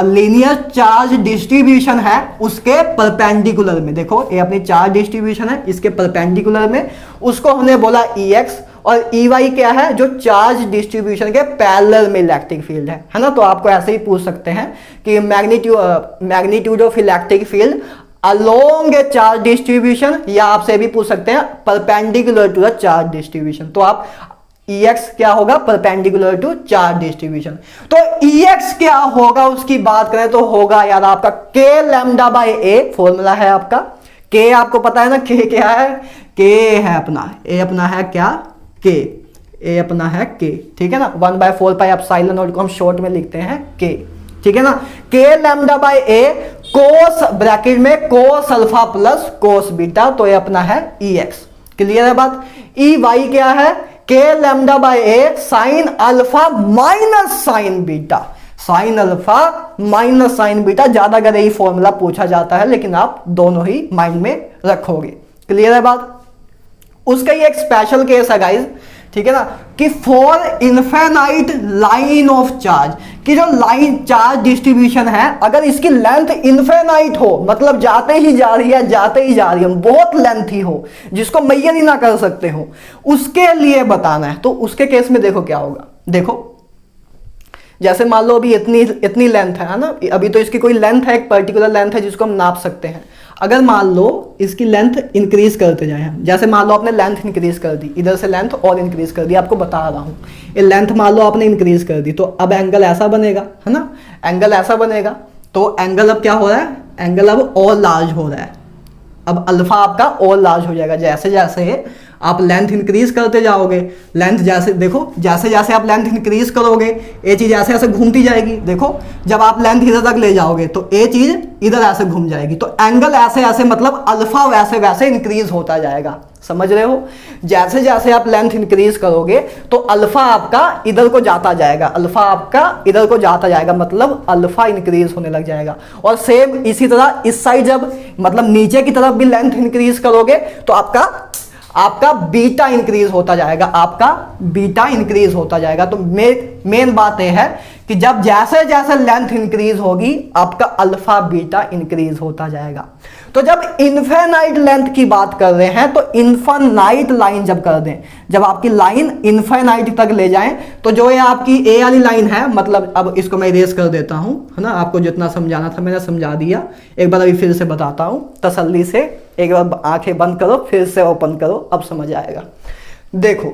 लीनियर चार्ज डिस्ट्रीब्यूशन है उसके परपेंडिकुलर में, देखो ये अपनी चार्ज डिस्ट्रीब्यूशन है, इसके परपेंडिकुलर में मैंने हमने बोला EX, और EY क्या है जो चार्ज डिस्ट्रीब्यूशन के पैरेलल में इलेक्ट्रिक फील्ड है ना। तो आपको ऐसे ही पूछ सकते हैं कि magnitude of electric field along a charge distribution, या आपसे भी पूछ सकते हैं perpendicular to the charge distribution. तो आप EX क्या होगा परपेंडिकुलर टू चार्ज डिस्ट्रीब्यूशन। तो EX क्या होगा उसकी बात करें तो होगा यार आपका K lambda by A, formula है आपका K, आपको पता है ना K क्या है, K है अपना, A अपना है क्या K, A अपना है K, ठीक है ना। 1/4 पाई एप्सिलॉन नॉट को हम शॉर्ट में लिखते हैं K, ठीक है ना। K lambda by A cos bracket में cos alpha plus cos beta, तो ये अपना है EX, क्लियर है बात। EY क्या है K lambda by A sine alpha minus sign beta, sine alpha minus sign beta, ज्यादा अगर यही फॉर्मूला पूछा जाता है, लेकिन आप दोनों ही माइंड में रखोगे, क्लियर है बात। उसका ये एक स्पेशल केस है गाइज, ठीक है ना, कि for infinite line of charge, कि जो लाइन चार्ज डिस्ट्रीब्यूशन है अगर इसकी लेंथ इनफाइनाइट हो, मतलब जाते ही जा रही है, बहुत लेंथी हो जिसको मेजर ही ना कर सकते हो, उसके लिए बताना है। तो उसके केस में देखो क्या होगा, देखो जैसे मान लो अभी इतनी लेंथ है ना, अभी तो इसकी कोई लेंथ है, एक पर्टिकुलर लेंथ है जिसको हम नाप सकते हैं। अगर मान लो इसकी लेंथ इंक्रीज करते जाए हम, जैसे मान लो आपने लेंथ इंक्रीज कर दी, इधर से लेंथ और इंक्रीज कर दी, आपको बता रहा हूँ ये लेंथ मान लो आपने इंक्रीज कर दी, तो अब एंगल ऐसा बनेगा, है ना, एंगल ऐसा बनेगा। तो एंगल अब क्या हो रहा है, एंगल अब और लार्ज हो रहा है, अब अल्फा आपका और लार्ज हो जाएगा जैसे जैसे आप लेंथ इंक्रीज करते जाओगे। लेंथ जैसे देखो, जैसे जैसे आप लेंथ इंक्रीज करोगे ये चीज़ ऐसे ऐसे घूमती जाएगी। देखो जब आप लेंथ इधर तक ले जाओगे तो ये चीज़ इधर ऐसे घूम जाएगी, तो एंगल ऐसे ऐसे मतलब अल्फा वैसे वैसे इंक्रीज होता जाएगा। समझ रहे हो, जैसे जैसे आप लेंथ इंक्रीज करोगे तो अल्फा आपका इधर को जाता जाएगा, अल्फा आपका इधर को जाता जाएगा, मतलब अल्फा इंक्रीज होने लग जाएगा। और सेम इसी तरह इस साइड जब मतलब नीचे की तरफ भी लेंथ इंक्रीज करोगे तो आपका बीटा इंक्रीज होता जाएगा, आपका बीटा इंक्रीज होता जाएगा। तो मेन बात यह है कि जब जैसे जैसे लेंथ इंक्रीज होगी आपका अल्फा बीटा इंक्रीज होता जाएगा। तो जब इनफाइनाइट लेंथ की बात कर रहे हैं तो इनफाइनाइट लाइन जब कर दें, जब आपकी लाइन इनफाइनाइट तक ले जाएं, तो जो ये आपकी ए वाली लाइन है, मतलब अब इसको मैं इरेज कर देता हूं, है ना, आपको जितना समझाना था मैंने समझा दिया। एक बार अभी फिर से बताता हूं तसल्ली से, एक बार आंखें बंद करो फिर से ओपन करो, अब समझ आएगा। देखो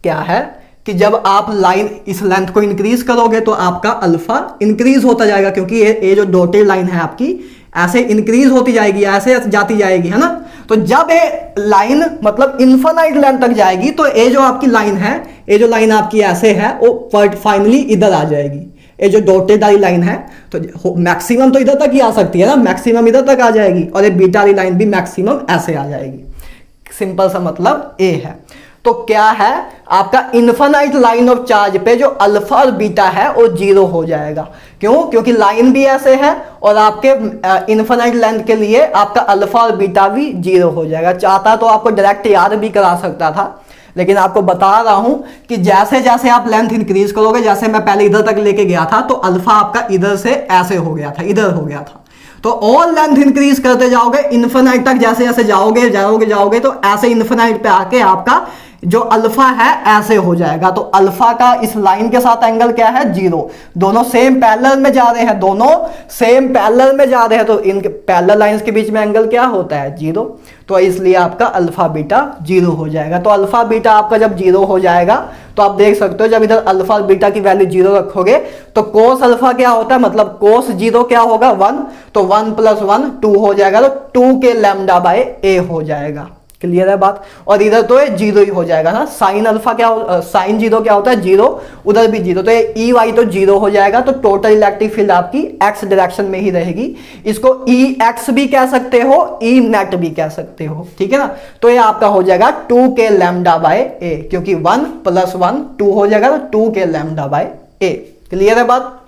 क्या है कि जब आप लाइन इस लेंथ को इंक्रीज करोगे तो आपका अल्फा इंक्रीज होता जाएगा, क्योंकि ये जो डॉटेड लाइन है आपकी ऐसे इंक्रीज होती जाएगी, ऐसे जाती जाएगी, है ना। तो जब ये लाइन मतलब इनफाइनाइट लेंथ तक जाएगी तो ये जो आपकी लाइन है, ये जो लाइन आपकी ऐसे है वो फाइनली इधर आ जाएगी। ये जो डॉटेड वाली लाइन है तो मैक्सिमम तो इधर तक ही आ सकती है ना, मैक्सिमम इधर तक आ जाएगी, और ये बीटा वाली लाइन भी मैक्सिमम ऐसे आ जाएगी। सिंपल सा मतलब ए है। तो क्या है, आपका इनफाइनाइट लाइन ऑफ चार्ज पे जो अल्फा और बीटा है वो जीरो हो जाएगा। क्यों? क्योंकि लाइन भी ऐसे है और आपके इनफाइनाइट लेंथ के लिए आपका अल्फा और बीटा भी जीरो हो जाएगा। चाहता तो आपको डायरेक्ट याद भी करा सकता था, लेकिन आपको बता रहा हूं कि जैसे जैसे आप लेंथ इंक्रीज करोगे, जैसे मैं पहले इधर तक लेके गया था तो अल्फा आपका इधर से ऐसे हो गया था, इधर हो गया था, तो और लेंथ इंक्रीज करते जाओगे इनफिनाइट तक, जैसे जैसे जाओगे तो ऐसे इनफिनाइट पे आके आपका जो अल्फा है ऐसे हो जाएगा। तो अल्फा का इस लाइन के साथ एंगल क्या है, जीरो। दोनों सेम पैरेलल में जा रहे हैं, दोनों सेम पैरेलल में जा रहे हैं, तो इन पैरेलल लाइंस के बीच में एंगल क्या होता है, जीरो। तो इसलिए आपका अल्फा बीटा जीरो हो जाएगा। तो अल्फा बीटा आपका जब जीरो हो जाएगा तो आप देख सकते हो, जब इधर अल्फा और बीटा की वैल्यू जीरो रखोगे तो कोस अल्फा क्या होता है, मतलब कोस जीरो क्या होगा, 1, तो 1 + 1 2 हो जाएगा, तो 2 के लैम्डा बाय ए हो जाएगा। क्लियर है बात। और इधर तो ये जीरो ही हो जाएगा ना, साइन अल्फा क्या, साइन जीरो क्या होता है, जीरो, उधर भी जीरो, तो ये ई वाई तो जीरो हो जाएगा। तो टोटल इलेक्ट्रिक फील्ड आपकी एक्स डायरेक्शन में ही रहेगी। इसको ई एक्स भी कह सकते हो, ई नेट भी कह सकते हो, ठीक है ना। तो ये आपका हो जाएगा 2 के लैम्डा बाय ए, क्योंकि 1 + 1 2 हो जाएगा, तो 2 के लैम्डा बाय ए। क्लियर है बात।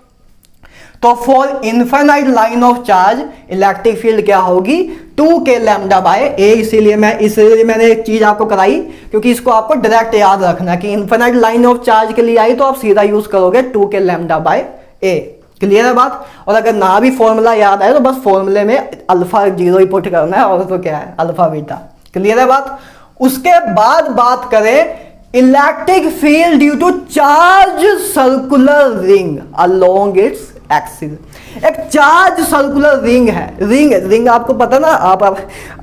तो for infinite line of charge electric field क्या होगी, 2 के लैम्डा बाय ए। इसीलिए मैंने एक चीज आपको कराई, क्योंकि इसको आपको डायरेक्ट याद रखना कि इनफाइनाइट लाइन ऑफ चार्ज के लिए आई तो आप सीधा यूज करोगे 2 के लैम्डा बाय ए। क्लियर है बात। और अगर ना भी फॉर्मूला याद आए तो बस फॉर्मूले में अल्फा जीरो ही पुट करना है, और तो क्या है, अल्फा बीटा। क्लियर है बात। उसके बाद बात करें electric field due to charge circular ring along its axis. एक चार्ज सर्कुलर रिंग है, रिंग आपको पता ना, आप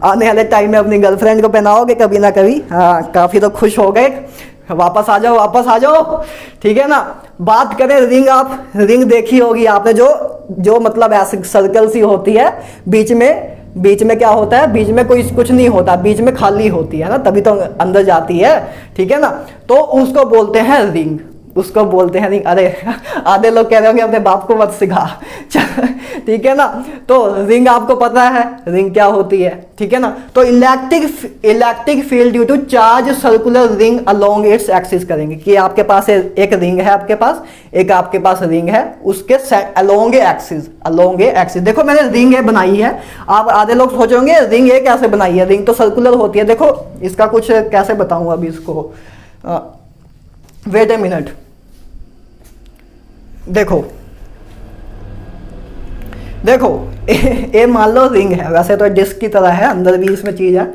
आने वाले टाइम में अपनी गर्लफ्रेंड को पहनाओगे कभी ना कभी, हाँ काफी तो खुश हो गए, वापस आ जाओ, ठीक है ना। बात करें रिंग, आप रिंग देखी होगी आपने, जो मतलब ऐसे सर्कल सी होती है, बीच में क्या होता है, बीच में कोई कुछ नहीं होता, बीच में खाली होती है ना, तभी तो अंदर जाती है, ठीक है ना। तो उसको बोलते हैं रिंग, उसको बोलते हैं रिंग। अरे आधे लोग कह रहे होंगे अपने बाप को मत सिखा, ठीक है ना। तो रिंग आपको पता है रिंग क्या होती है, ठीक है ना। तो electric field due to charge circular ring along its axis करेंगे कि आपके पास एक रिंग है, आपके पास रिंग है, उसके अलोंग एक्सिस। देखो मैंने रिंग बनाई है, आप आधे लोग सोचोगे रिंग ए कैसे बनाई है, रिंग तो सर्कुलर होती है। देखो इसका कुछ कैसे बताऊं अभी इसको, वेट ए मिनट। देखो ये मान लो रिंग है, वैसे तो डिस्क की तरह है, अंदर भी इसमें चीज है।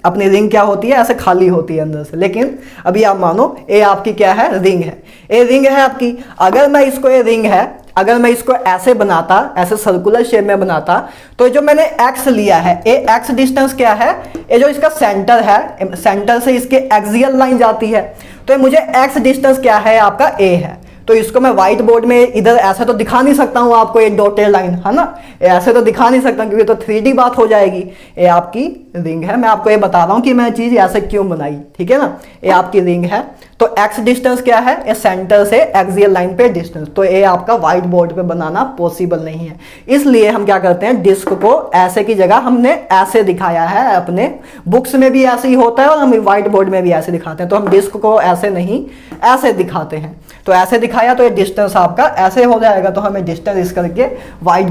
अपनी रिंग क्या होती है, ऐसे खाली होती है अंदर से, लेकिन अभी आप मानो ये आपकी क्या है, रिंग है, ये रिंग है आपकी। अगर मैं इसको, ये रिंग है, अगर मैं इसको ऐसे बनाता, ऐसे सर्कुलर शेप में बनाता, तो जो मैंने x लिया है, ये x डिस्टेंस क्या है, ये जो इसका सेंटर है, सेंटर से इसके एक्सियल लाइन जाती है, तो ये मुझे x डिस्टेंस क्या है आपका a है। तो इसको मैं व्हाइट बोर्ड में इधर ऐसे तो दिखा नहीं सकता हूँ आपको, ये डॉटेड लाइन है ना, ऐसे तो दिखा नहीं सकता क्योंकि तो 3D बात हो जाएगी। ये आपकी रिंग है, मैं आपको ये बता रहा हूँ कि मैं चीज़ ऐसे क्यों बनाई, ठीक है ना। ये आपकी रिंग है, तो x डिस्टेंस क्या है, ये सेंटर से एक्सियल लाइन पे डिस्टेंस, तो ये आपका व्हाइट बोर्ड पे बनाना पॉसिबल नहीं है। इसलिए हम क्या करते हैं, डिस्क को ऐसे की जगह हमने ऐसे दिखाया है, अपने बुक्स में भी ऐसे ही होता है और हम व्हाइट बोर्ड में भी ऐसे दिखाते हैं। तो हम डिस्क को ऐसे नहीं, ऐसे दिखाते हैं। तो ऐसे दिखाया तो ये डिस्टेंस आपका ऐसे हो जाएगा, तो हमें डिस्टेंस इस करके व्हाइट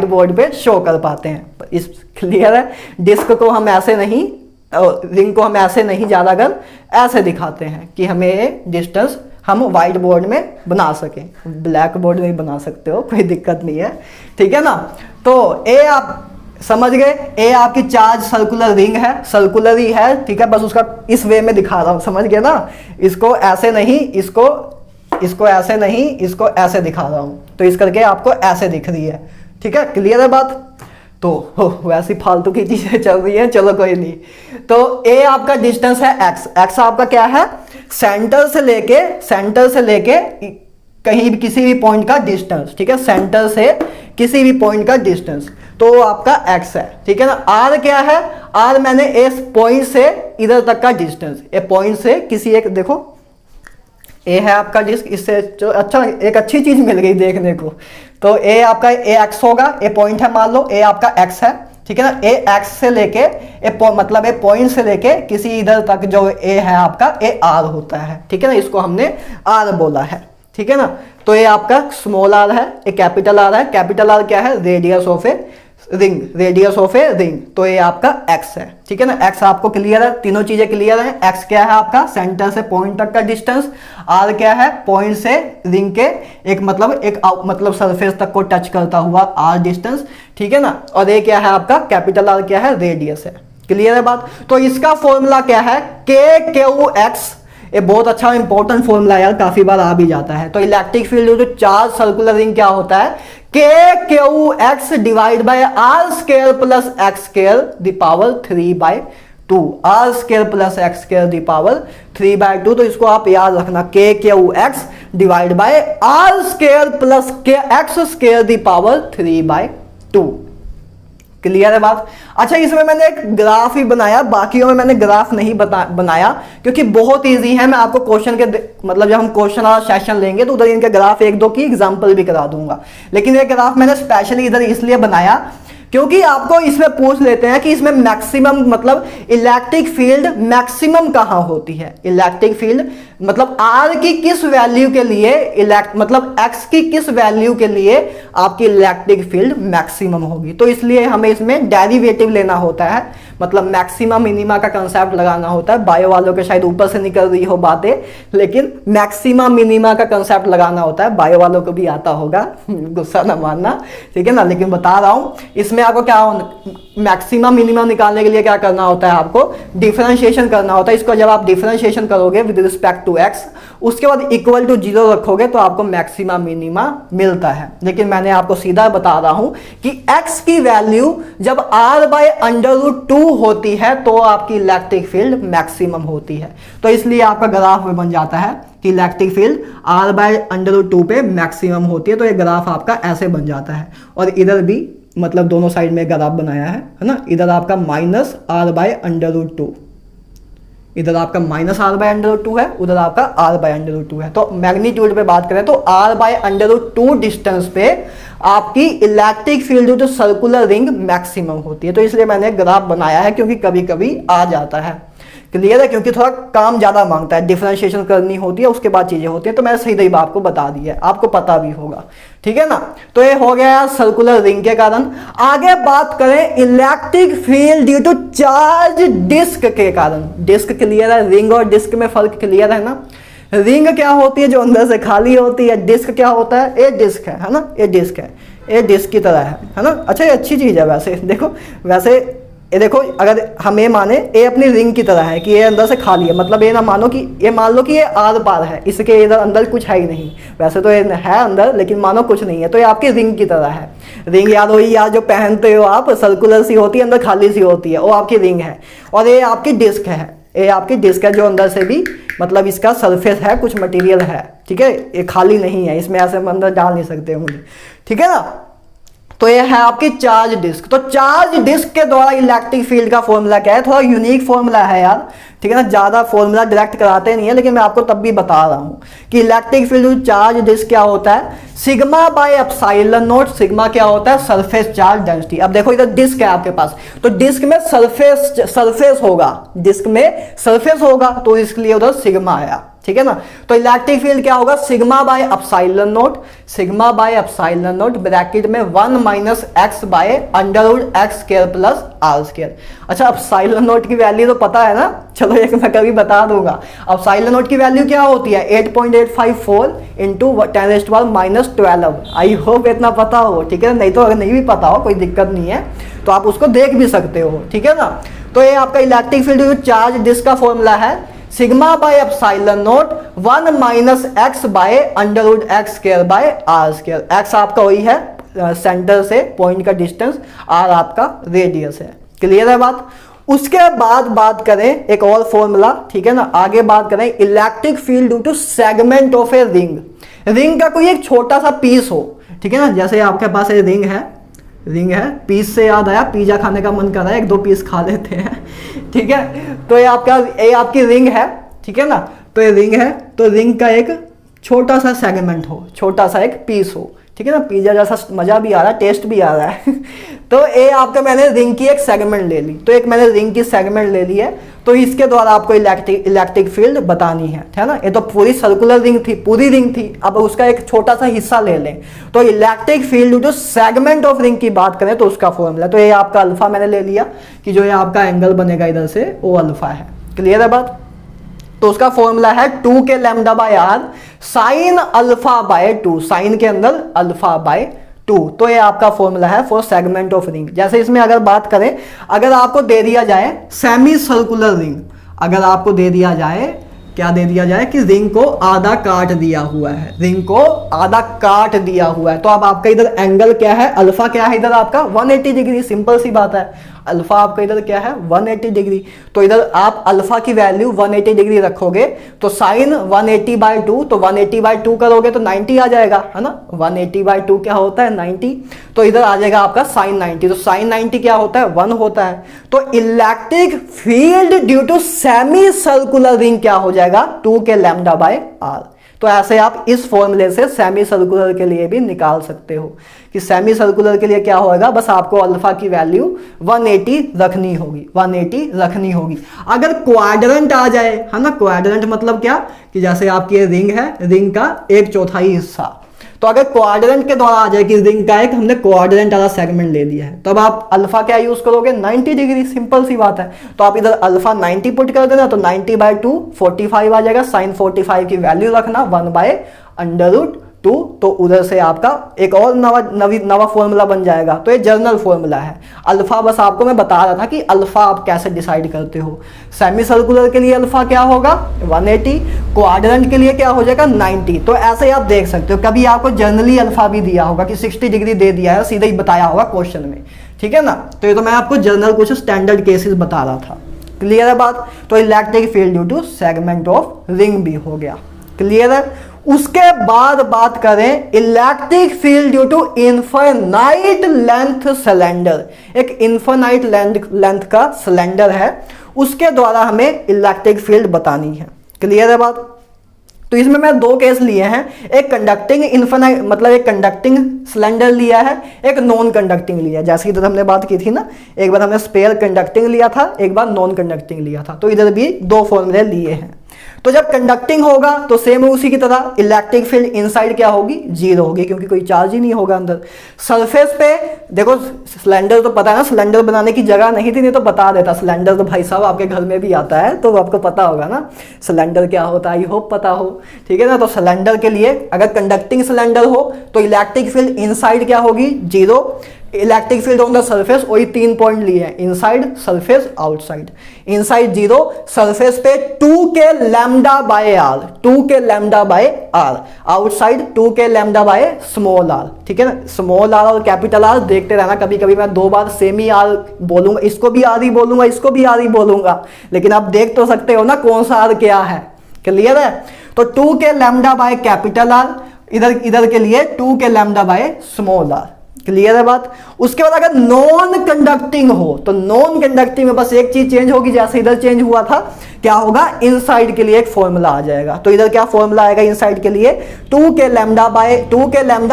बोर्ड पे शो कर पाते हैं। इस क्लियर है। डिस्क को हम ऐसे नहीं, रिंग को हम ऐसे नहीं ज़्यादातर ऐसे दिखाते हैं कि हमें ये डिस्टेंस हम व्हाइट बोर्ड में बना सकें। ब्लैक बोर्ड में भी बना सकते हो, कोई दिक्कत नहीं है, ठीक है ना। तो ये आप समझ गए, ये आपकी चार्ज सर्कुलर रिंग है, सर्कुलर ही है, ठीक है, बस उसका इस वे में दिखा रहा हूँ, समझ गए ना। इसको ऐसे नहीं, इसको ऐसे नहीं, इसको ऐसे दिखा रहा हूँ, तो इस करके आपको ऐसे दिख रही है, ठीक है, क्लियर है बात। तो वैसी फालतू की चीजें चल रही हैं, चलो कोई नहीं। तो ए आपका डिस्टेंस है x आपका क्या है, सेंटर से लेके कहीं भी किसी भी पॉइंट का डिस्टेंस, ठीक है, सेंटर से किसी भी पॉइंट का डिस्टेंस, तो आपका x है, ठीक है ना। r क्या है, r मैंने इस पॉइंट से इधर तक का डिस्टेंस, ये पॉइंट से किसी एक, देखो ए है आपका डिस्क, इससे जो अच्छा एक अच्छी चीज मिल गई देखने को। तो ए आपका ए एक्स होगा, ए पॉइंट है, मान लो ए आपका एक्स है, ठीक है ना। ए एक्स से लेके मतलब ए पॉइंट से लेके किसी इधर तक जो ए है आपका, ए आर होता है, ठीक है ना, इसको हमने आर बोला है, ठीक है ना। तो ये आपका स्मॉल आर है, ये कैपिटल आर है। कैपिटल आर क्या है, रेडियस ऑफ ए रिंग, तो ये आपका x है, ठीक है ना। x आपको क्लियर है, तीनों चीजें क्लियर है। x क्या है आपका, सेंटर से पॉइंट तक का डिस्टेंस। r क्या है, पॉइंट से रिंग के एक मतलब सरफेस तक को टच करता हुआ r डिस्टेंस, ठीक है ना। और ये क्या है आपका, कैपिटल R क्या है, रेडियस है, क्लियर है बात। तो इसका फॉर्मूला क्या है, KQX, ये बहुत अच्छा इंपॉर्टेंट फॉर्मूला यार, काफी बार आ भी जाता है। तो इलेक्ट्रिक फील्ड जो चार्ज सर्कुलर रिंग क्या होता है, KQX divide by R square plus x square the power 3/2, R square plus x square the power 3/2। तो इसको आप याद रखना, KQX divide by R square plus x square the power 3/2, clear है बात। अच्छा, इसमें मैंने एक ग्राफ ही बनाया, बाकियों में मैंने ग्राफ नहीं बनाया क्योंकि बहुत इजी है। मैं आपको क्वेश्चन के मतलब जब हम क्वेश्चन वाला सेशन लेंगे तो उधर इनके ग्राफ एक दो की एग्जांपल भी करा दूंगा, लेकिन ये ग्राफ मैंने स्पेशली इधर इसलिए बनाया क्योंकि आपको इसमें पूछ लेते हैं कि इसमें मैक्सिमम मतलब इलेक्ट्रिक फील्ड मैक्सिमम कहां होती है। इलेक्ट्रिक फील्ड मतलब R की किस वैल्यू के लिए मतलब X की किस वैल्यू के लिए आपकी इलेक्ट्रिक फील्ड मैक्सिमम होगी। तो इसलिए हमें इसमें डेरिवेटिव लेना होता है, मतलब मैक्सिमा मिनिमा का कंसेप्ट लगाना होता है। बायो वालों के शायद ऊपर से निकल रही हो बातें, लेकिन मैक्सिमा मिनिमा का कंसेप्ट लगाना होता है। बायो वालों को भी आता होगा, गुस्सा ना मानना, ठीक है ना। लेकिन बता रहा हूं, इसमें आपको क्या मैक्सिमा मिनिमा निकालने के लिए क्या करना होता है, आपको डिफरेंशिएशन करना होता है। इसको जब आप डिफरेंशिएशन करोगे विद रिस्पेक्ट टू x, उसके बाद इक्वल टू 0 रखोगे तो आपको मैक्सिमा मिनिमा मिलता है। लेकिन मैंने आपको सीधा बता रहा हूं कि x की वैल्यू जब r/√2 होती है तो आपकी इलेक्ट्रिक फील्ड मैक्सिमम होती है। तो इसलिए आपका ग्राफ में बन जाता है कि इलेक्ट्रिक फील्ड r/√2 पे मैक्सिमम होती है। तो ये ग्राफ आपका ऐसे बन जाता है। और इधर भी मतलब दोनों साइड में ग्राफ बनाया है ना। इधर आपका -r/√2, इधर आपका -r/√2 है, उधर आपका r/√2 है। तो मैग्नीट्यूड पे बात करें तो r/√2 डिस्टेंस पे आपकी इलेक्ट्रिक फील्ड जो सर्कुलर रिंग मैक्सिमम होती है। तो इसलिए मैंने ग्राफ बनाया है क्योंकि कभी कभी आ जाता है, क्लियर है, क्योंकि थोड़ा काम ज्यादा मांगता है, डिफरेंशिएशन करनी होती है, उसके बाद चीजें होती है। तो मैंने सही आपको बता दिया, आपको पता भी होगा, ठीक है ना। तो ये हो गया सर्कुलर रिंग के कारण। आगे बात करें electric field due to charge disc के कारण। डिस्क क्लियर है, रिंग और डिस्क में फर्क क्लियर है ना। रिंग क्या होती है, जो अंदर से खाली होती है। डिस्क क्या होता है, ये डिस्क है ना, ये डिस्क है, ये डिस्क की तरह है ना। अच्छा, ये अच्छी चीज है वैसे, देखो वैसे ये देखो, अगर हम ये माने ए अपनी रिंग की तरह है कि ये अंदर से खाली है, मतलब ये ना मानो कि ये मान लो कि ये आर पार है, इसके इधर अंदर कुछ है ही नहीं, वैसे तो ये है अंदर लेकिन मानो कुछ नहीं है, तो ये आपकी रिंग की तरह है। रिंग याद वही यार जो पहनते हो आप, सर्कुलर सी होती है, अंदर खाली सी होती है, वो आपकी रिंग है। और ये आपकी डिस्क है, ये आपकी डिस्क है जो अंदर से भी मतलब इसका सरफेस है, कुछ मटेरियल है, ठीक है, ये खाली नहीं है, इसमें ऐसे अंदर डाल नहीं सकते मुझे, ठीक है ना। तो ये है आपकी चार्ज डिस्क। तो चार्ज डिस्क के द्वारा इलेक्ट्रिक फील्ड का फॉर्मूला क्या है, थोड़ा यूनिक फॉर्मूला है यार, ठीक है ना, ज्यादा फॉर्मूला डायरेक्ट कराते नहीं है, लेकिन मैं आपको तब भी बता रहा हूं कि इलेक्ट्रिक फील्ड चार्ज डिस्क क्या होता है, sigma by epsilon naught. Sigma क्या होता है, सरफेस चार्ज डेंसिटी। अब देखो इधर डिस्क है आपके पास, तो डिस्क में सरफेस होगा, डिस्क में सरफेस होगा, तो इसलिए उधर सिग्मा आया, ठीक है ना। तो इलेक्ट्रिक फील्ड क्या होगा, sigma by epsilon naught, sigma by epsilon naught bracket में 1 minus x by under root x square plus r square. अच्छा, एप्सिलॉन नॉट की वैल्यू तो पता है ना, चलो एक मैं कभी बता दूंगा। एप्सिलॉन नॉट की वैल्यू क्या होती है, 8.854 इंटू 10⁻⁻12। आई होप इतना पता हो, ठीक है, नहीं तो अगर नहीं भी पता हो कोई दिक्कत नहीं है, तो आप उसको देख भी सकते हो, ठीक है ना। तो ये आपका इलेक्ट्रिक फील्ड चार्ज डिस्क का फॉर्मूला है, sigma by epsilon naught 1 minus x by under root x square by r square. X आपका वही है सेंटर से पॉइंट का डिस्टेंस, आर आपका रेडियस है। क्लियर है बात। उसके बाद बात करें एक और फॉर्मूला, ठीक है ना, आगे बात करें electric field due to segment of a ring. Ring का कोई एक छोटा सा पीस हो, ठीक है ना, जैसे आपके पास ये रिंग है, पीस से याद आया, पिज्जा खाने का मन कर रहा है, 1-2 पीस खा लेते हैं, ठीक है। तो ये आपकी रिंग है, ठीक है ना, तो ये रिंग है, तो रिंग का एक छोटा सा सेगमेंट हो, छोटा सा एक पीस हो, ठीक है ना, पिज्जा जैसा मजा भी आ रहा है, टेस्ट भी आ रहा है तो ये आपका मैंने रिंग की एक सेगमेंट ले ली, तो एक मैंने रिंग की सेगमेंट ले ली है, तो इसके द्वारा आपको इलेक्ट्रिक फील्ड बतानी है ना। ये तो पूरी सर्कुलर रिंग थी, पूरी रिंग थी, अब उसका एक छोटा सा हिस्सा ले लें, तो इलेक्ट्रिक फील्ड जो सेगमेंट ऑफ रिंग की बात करें तो उसका फॉर्मूला, तो ये आपका अल्फा मैंने ले लिया कि जो ये आपका एंगल बनेगा इधर से वो अल्फा है। क्लियर है बात। तो उसका फॉर्मूला है 2 के lambda by r sine alpha by 2, sine के अंदर अल्फा बाय 2। तो ये आपका फॉर्मूला है फॉर सेगमेंट ऑफ रिंग। जैसे इसमें अगर बात करें, अगर आपको दे दिया जाए सेमी सर्कुलर रिंग, अगर आपको दे दिया जाए, क्या दे दिया जाए कि रिंग को आधा काट दिया हुआ है, रिंग को आधा काट दिया हुआ है, तो अब आपका इधर एंगल क्या है, अल्फा क्या है इधर आपका 180 डिग्री, सिंपल सी बात है, अल्फा आपका इधर क्या है 180 डिग्री। तो इधर आप अल्फा की वैल्यू 180 डिग्री रखोगे, तो साइन 180/2, तो 180/2 करोगे तो 90 आ जाएगा, है ना, 180/2 क्या होता है 90, तो इधर आ जाएगा आपका साइन 90, तो साइन 90 क्या होता है 1 होता है। तो electric field due to semi circular ring क्या हो जाएगा 2 के लैम्डा बाय आर। तो ऐसे आप इस फॉर्मूले से सेमी सर्कुलर के लिए भी निकाल सकते हो कि सेमी सर्कुलर के लिए क्या होगा, बस आपको अल्फा की वैल्यू 180 रखनी होगी, 180 रखनी होगी। अगर क्वाड्रेंट आ जाए, है ना, क्वाड्रेंट मतलब क्या कि जैसे आपकी ये रिंग है, रिंग का 1/4 हिस्सा, तो अगर क्वाड्रेंट के द्वारा आ जाए कि रिंग का एक हमने क्वाड्रेंट वाला सेगमेंट ले लिया है, तब आप अल्फा क्या यूज करोगे 90 डिग्री, सिंपल सी बात है। तो आप इधर अल्फा 90 पुट कर देना, तो 90/2 45 आ जाएगा, साइन 45 की वैल्यू रखना 1/√2, तो उधर से आपका एक और नवा फॉर्मूला बन जाएगा। तो ये जर्नल फॉर्मूला है। अल्फा बस आपको मैं बता रहा था कि अल्फा आप कैसे डिसाइड करते हो। सेमी सर्कुलर के लिए अल्फा क्या होगा 180, क्वाड्रेंट के लिए क्या हो जाएगा 90। तो ऐसे आप देख सकते हो, कभी आपको जर्नली अल्फा भी दिया होगा कि 60 डिग्री दे दिया है, सीधा ही बताया होगा क्वेश्चन में, ठीक है ना। तो ये तो मैं आपको जर्नल कुछ स्टैंडर्ड केसेस बता रहा था। क्लियर है बात। तो electric field due to segment of ring भी हो गया। क्लियर है। उसके बाद बात करें electric field due to infinite length cylinder. एक इनफाइनाइट लेंथ का सिलेंडर है, उसके द्वारा हमें इलेक्ट्रिक फील्ड बतानी है। क्लियर है बात। तो इसमें मैं 2 केस लिए हैं, एक कंडक्टिंग इनफाइनाइट मतलब एक कंडक्टिंग सिलेंडर लिया है, एक नॉन कंडक्टिंग लिया है। जैसे इधर हमने बात की थी ना, एक बार हमने स्पेयर कंडक्टिंग लिया था, एक बार नॉन कंडक्टिंग लिया था। तो इधर भी 2 फॉर्मूले लिए हैं। तो जब कंडक्टिंग होगा तो सेम उसी की तरह इलेक्ट्रिक फील्ड इनसाइड क्या होगी 0 होगी, क्योंकि कोई चार्ज ही नहीं होगा अंदर। सरफेस पे देखो, सिलेंडर तो पता है ना, सिलेंडर बनाने की जगह नहीं थी, नहीं तो बता देता। सिलेंडर तो भाई साहब आपके घर में भी आता है, तो आपको पता होगा ना सिलेंडर क्या होता है, आई होप पता हो, ठीक है ना। तो सिलेंडर के लिए अगर कंडक्टिंग सिलेंडर हो तो इलेक्ट्रिक फील्ड इनसाइड क्या होगी 0। Electric field on the surface, वही 3 पॉइंट लिए हैं, inside, surface, outside. Inside 0, surface पे 2 के लैम्डा बाय आर, 2 के लैम्डा बाय आर, आउटसाइड 2 के लैम्डा बाय स्मॉल आर, ठीक है ना। स्मॉल आर और कैपिटल आर देखते रहना, कभी कभी मैं 2 बार सेम ही आर बोलूंगा, इसको भी आर ही बोलूंगा, इसको भी आर ही बोलूंगा, लेकिन आप देख तो सकते हो ना कौन सा आर क्या है। क्लियर है? तो 2 के लैम्डा बाय कैपिटल आर, इधर के लिए 2 के lambda by small r. Clear है बात? उसके बाद अगर नॉन कंडक्टिंग हो तो नॉन कंडक्टिंग में बस एक चीज चेंज होगी, जैसे इधर चेंज हुआ था, क्या होगा, इनसाइड के लिए एक फॉर्मूला आ जाएगा। तो इधर क्या फॉर्मूला आएगा इनसाइड के लिए, 2 के lambda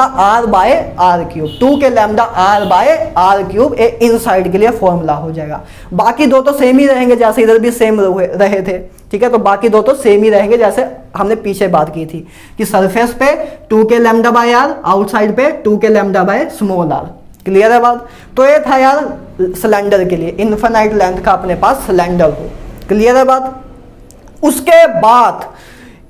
r by r cube, 2 के lambda r by r cube inside के लिए फॉर्मूला हो जाएगा। बाकी दो तो सेम ही रहेंगे, जैसे इधर भी सेम रहे थे, ठीक है। तो बाकी दो तो सेम ही रहेंगे, जैसे हमने पीछे बात की थी कि सरफेस पे 2 के लैम्डा बाय आर, आउटसाइड पे 2 के lambda by small r. Clear है बात? तो ये था यार सिलेंडर के लिए, इनफाइनाइट लेंथ का अपने पास सिलेंडर हो। क्लियर है बात? उसके बाद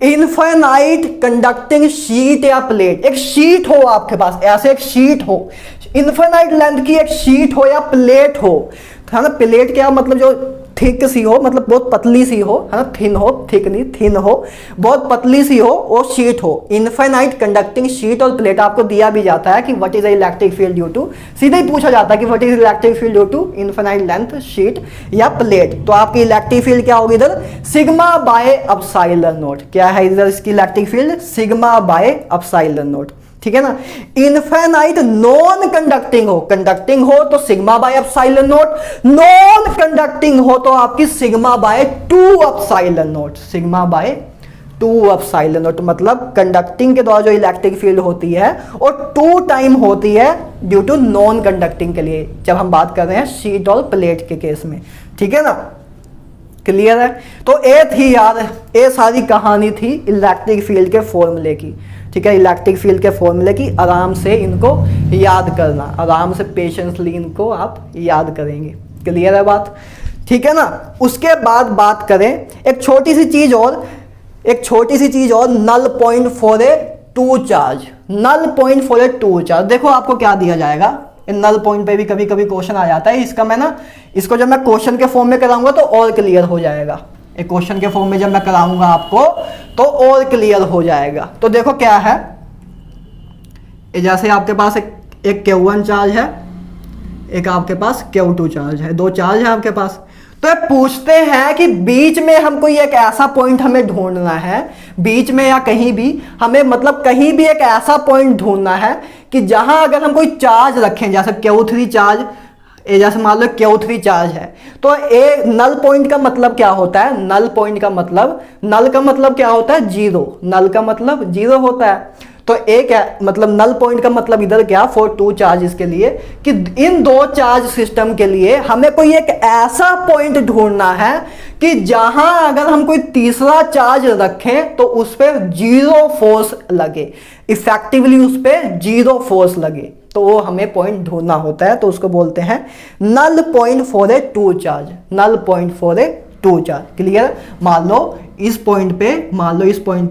इनफाइनाइट कंडक्टिंग शीट या प्लेट, एक शीट हो आपके पास, ऐसे एक शीट हो, इनफाइनाइट लेंथ की एक शीट हो या प्लेट हो, है ना। प्लेट क्या मतलब, जो थिक सी हो, मतलब बहुत पतली सी हो, है ना, थिन हो, थिक नहीं थिन हो, बहुत पतली सी हो, वो शीट हो। इनफाइनाइट कंडक्टिंग शीट और प्लेट आपको दिया भी जाता है कि what is the electric field due to, सीधे ही पूछा जाता है कि what is electric field due to infinite length sheet या प्लेट। तो आपकी इलेक्ट्रिक फील्ड क्या होगी इधर, सिग्मा बाय एप्सिलॉन नॉट। क्या है इधर इसकी electric field, sigma by epsilon not, ठीक है ना। इनफाइनाइट नॉन कंडक्टिंग हो, कंडक्टिंग हो तो sigma by epsilon not, non conducting हो तो आपकी sigma bye 2 epsilon naught, sigma bye 2 epsilon not. मतलब कंडक्टिंग के द्वारा जो इलेक्ट्रिक फील्ड होती है और 2 टाइम होती है ड्यू टू नॉन कंडक्टिंग के लिए, जब हम बात कर रहे हैं शीट और प्लेट के केस में, ठीक है ना। क्लियर है? तो ये थी यार, ये सारी कहानी थी इलेक्ट्रिक फील्ड के फॉर्मूले की, ठीक है। इलेक्ट्रिक फील्ड के फॉर्मूले की आराम से इनको याद करना, आराम से पेशेंसली इनको आप याद करेंगे। क्लियर है बात? ठीक है ना। उसके बाद बात करें एक छोटी सी चीज और, null point for a 2 charge, null point for a 2 charge. देखो आपको क्या दिया जाएगा, नल पॉइंट पे भी कभी कभी क्वेश्चन आ जाता है, इसका मैं ना, इसको जब मैं क्वेश्चन के फॉर्म में कराऊंगा तो और क्लियर हो जाएगा। एक क्वेश्चन के फॉर्म में जब मैं कराऊंगा आपको तो और क्लियर हो जाएगा। तो देखो क्या है, जैसे आपके पास एक Q1 चार्ज है, एक आपके पास Q2 चार्ज है, 2 चार्ज है आपके पास। तो ये पूछते हैं कि बीच में हमको एक ऐसा पॉइंट हमें ढूंढना है, बीच में या कहीं भी हमें, मतलब कहीं भी एक ऐसा पॉइंट ढूंढना है कि जहां अगर हम कोई चार्ज रखें, जैसे Q3 चार्ज, जैसे मान लो Q3 चार्ज है, तो ए नल पॉइंट का मतलब क्या होता है, नल पॉइंट का मतलब, नल का मतलब क्या होता है, 0, नल का मतलब 0 होता है। तो एक मतलब नल पॉइंट का मतलब इधर क्या, फॉर 2 चार्जेस के लिए, कि इन 2 चार्ज सिस्टम के लिए हमें कोई एक ऐसा पॉइंट ढूंढना है कि जहां अगर हम कोई तीसरा चार्ज रखें तो उस पर 0 फोर्स लगे, इफेक्टिवली उस पर 0 फोर्स लगे, तो वो हमें पॉइंट ढूंढना होता है। तो उसको बोलते हैं null point for a 2 charge, null point for a 2 charge. Clear? मान लो इस पॉइंट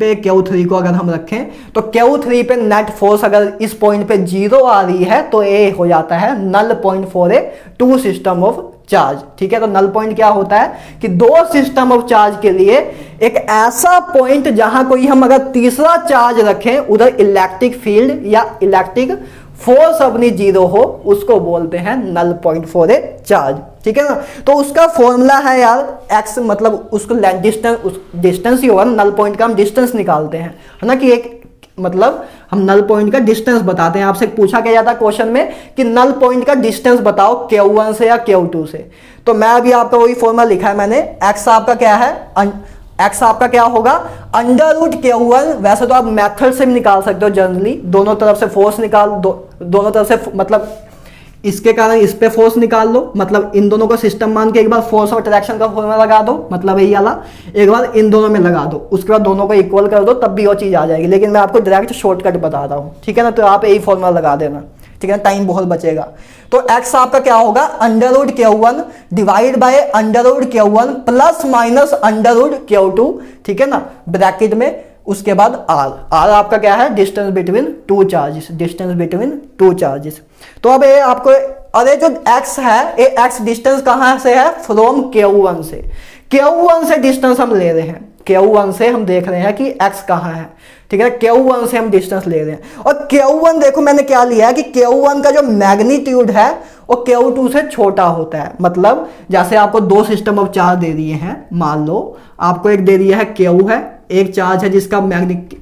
पे Q3 को अगर हम रखें तो Q3 पे नेट फोर्स अगर इस पॉइंट पे 0 आ रही है तो ये हो जाता है null point for a 2 system of charge, ठीक है। तो नल पॉइंट क्या होता है कि 2 सिस्टम ऑफ चार्ज के लिए एक ऐसा पॉइंट जहां कोई हम अगर तीसरा चार्ज रखें, उधर इलेक्ट्रिक फील्ड या इलेक्ट्रिक फोर्स अपनी 0 हो, उसको बोलते हैं null point for a charge, ठीक है ना। तो उसका फॉर्मूला है यार x, मतलब उसको डिस्टेंस ही होगा ना, नल पॉइंट का हम डिस्टेंस निकालते हैं, है ना, कि एक मतलब हम नल पॉइंट का डिस्टेंस बताते हैं। आपसे पूछा क्या जाता है क्वेश्चन में कि नल पॉइंट का डिस्टेंस बताओ Q1 से या Q2 से, तो मैं अभी आपका वही फॉर्मूला लिखा है मैंने। x आपका क्या है, x आपका क्या होगा, √Q1। वैसे तो आप मेथड से भी निकाल सकते हो जनरली, दोनों तरफ से फोर्स निकाल दोनों तरफ से, मतलब इसके कारण इस पे फोर्स निकाल लो, मतलब इन दोनों को सिस्टम मान के एक बार फोर्स और अट्रैक्शन का फॉर्मूला लगा दो, मतलब यही वाला, एक बार इन दोनों में लगा दो, उसके बाद दोनों को इक्वल कर दो, तब भी वो चीज आ जाएगी। लेकिन मैं आपको डायरेक्ट शॉर्टकट बता रहा हूँ, ठीक है ना। तो आप यही फॉर्मूला लगा देना, ठीक है ना, टाइम बहुत बचेगा। तो x आपका क्या होगा, √Q1 divide by √Q1 plus minus √Q2, ठीक है ना, ब्रैकेट में उसके बाद आर, आर आपका क्या है, distance between two charges, distance between two charges. तो अब ये आपको, अरे जो x है, ये x डिस्टेंस कहाँ से है, फ्रॉम Q1 से, Q1 से डिस्टेंस हम ले रहे हैं, Q1 से हम देख रहे हैं कि x कहाँ है, ठीक है, Q1 से हम डिस्टेंस ले रहे हैं। और Q1 देखो मैंने क्या लिया है कि Q1 का जो मैग्नीट्यूड है वो Q2 से छोटा होता है। मतलब जैसे आपको दो सिस्टम ऑफ चार्ज दे दिए हैं, मान लो आपको एक दे दिया है Q है, एक चार्ज है जिसका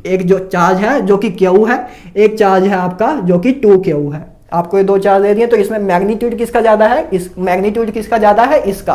एक जो चार्ज है जो कि Q है, एक चार्ज है आपका जो कि 2Q है। आपको ये दो चार्ज दे दिए, तो इसमें मैग्नीट्यूड किसका ज्यादा है, इस मैग्नीट्यूड किसका ज्यादा है, इसका।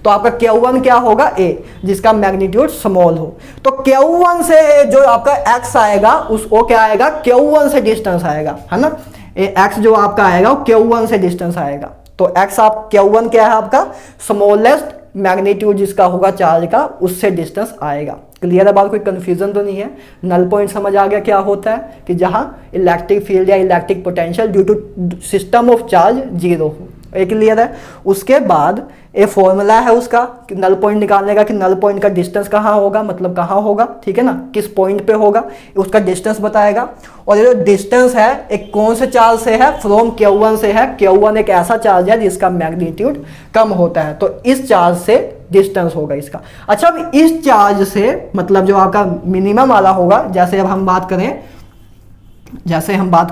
तो आपका Q1 क्या होगा, A, जिसका मैग्नीट्यूड स्मॉल हो। तो Q1 से जो आपका x आएगा उस वो क्या आएगा, Q1 से डिस्टेंस आएगा, है ना, ये x जो आपका आएगा वो Q1 से डिस्टेंस आएगा। तो x आप Q1 क्या है आपका, स्मॉलेस्ट मैग्नीट्यूड जिसका होगा चार्ज का, उससे डिस्टेंस आएगा। क्लियर है बात, कोई कंफ्यूजन तो नहीं है, नल पॉइंट समझ आ गया क्या होता है कि जहां इलेक्ट्रिक फील्ड या electric potential due to system of charge zero हो। ये क्लियर है। उसके बाद ये फॉर्मूला है उसका नल पॉइंट निकालने का कि नल पॉइंट का डिस्टेंस कहाँ होगा, मतलब कहाँ होगा, ठीक है ना, किस पॉइंट पे होगा, उसका डिस्टेंस बताएगा। और ये जो डिस्टेंस है एक कौन से चार्ज से है, फ्रॉम Q1 से है। Q1 एक ऐसा चार्ज है जिसका मैग्नीट्यूड कम होता है, तो इस चार्ज से डिस्टेंस होगा इसका। अच्छा, अब इस चार्ज से मतलब जो आपका मिनिमम वाला होगा, जैसे अब हम बात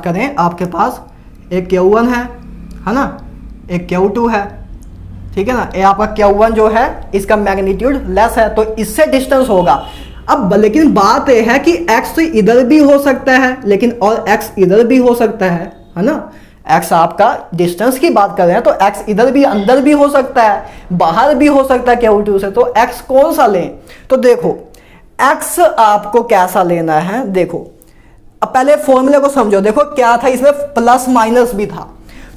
करें, आपके पास एक Q1 है ना, एक Q2 है, ठीक है ना, ये आपका Q1 जो है इसका मैग्नीट्यूड लेस है, तो इससे डिस्टेंस होगा। अब लेकिन बात यह है कि x तो इधर भी हो सकता है, लेकिन और x इधर भी हो सकता है ना, x आपका डिस्टेंस की बात कर रहे हैं तो x इधर भी अंदर भी हो सकता है, बाहर भी हो सकता है Q2 से। तो x कौन सा लें, तो देखो x आपको कैसा लेना है, देखो अब पहले फॉर्मूले को समझो। देखो क्या था इसमें, प्लस माइनस भी था।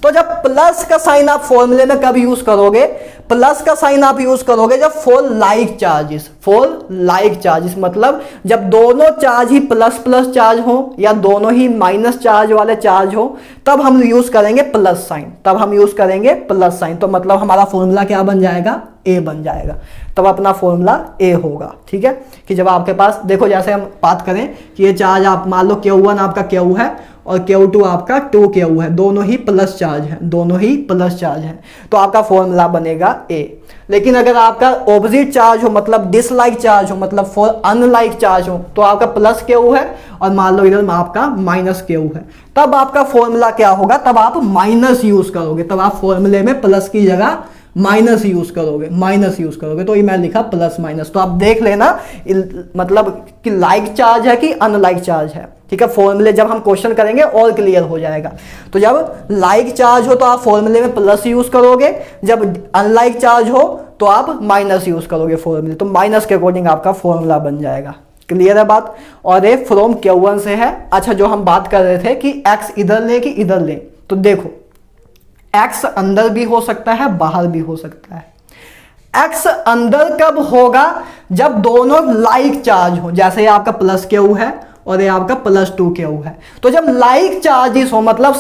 तो जब प्लस का साइन आप फॉर्मूले में कब यूज करोगे, प्लस का साइन आप यूज करोगे जब फॉर लाइक चार्जेस, मतलब जब दोनों चार्ज ही प्लस प्लस चार्ज हो या दोनों ही माइनस चार्ज वाले चार्ज हो, तब हम यूज करेंगे प्लस साइन। तो मतलब हमारा फॉर्मूला क्या बन जाएगा, A बन जाएगा, तब अपना फॉर्मूला A होगा। ठीक है, कि जब आपके पास देखो, जैसे हम बात करें कि ये चार्ज आप मान लो Q1 आपका Q है और Q2 आपका 2Q है, दोनों ही प्लस चार्ज हैं, तो आपका फॉर्मूला बनेगा A। लेकिन अगर आपका ऑपोजिट चार्ज हो, मतलब डिसलाइक चार्ज हो, मतलब फॉर अनलाइक चार्ज हो, तो आपका प्लस Q है और मान लो इधर आपका माइनस Q है, तब आपका फॉर्मूला क्या होगा, तब आप माइनस यूज करोगे, तब आप फॉर्मूले में प्लस की जगह माइनस यूज करोगे। तो ये मैं लिखा प्लस माइनस। तो आप देख लेना मतलब कि लाइक चार्ज है कि अनलाइक चार्ज है। ठीक है, फॉर्मूले जब हम क्वेश्चन करेंगे और क्लियर हो जाएगा। तो जब लाइक चार्ज हो तो आप फॉर्मूले में प्लस यूज करोगे, जब अनलाइक चार्ज हो तो आप माइनस यूज करोगे फॉर्मूले, तो माइनस के अकॉर्डिंग आपका फॉर्मूला बन जाएगा। क्लियर है बात। और ये फ्रॉम Q1 से है। अच्छा, जो हम बात कर रहे थे कि x इधर ले कि इधर ले, तो देखो x अंदर भी हो सकता है, बाहर भी हो सकता है। x अंदर कब होगा, जब दोनों लाइक चार्ज हो, जैसे आपका प्लस Q है और ये आपका प्लस 2Q है। तो जब लाइक चार्जेस हो, मतलब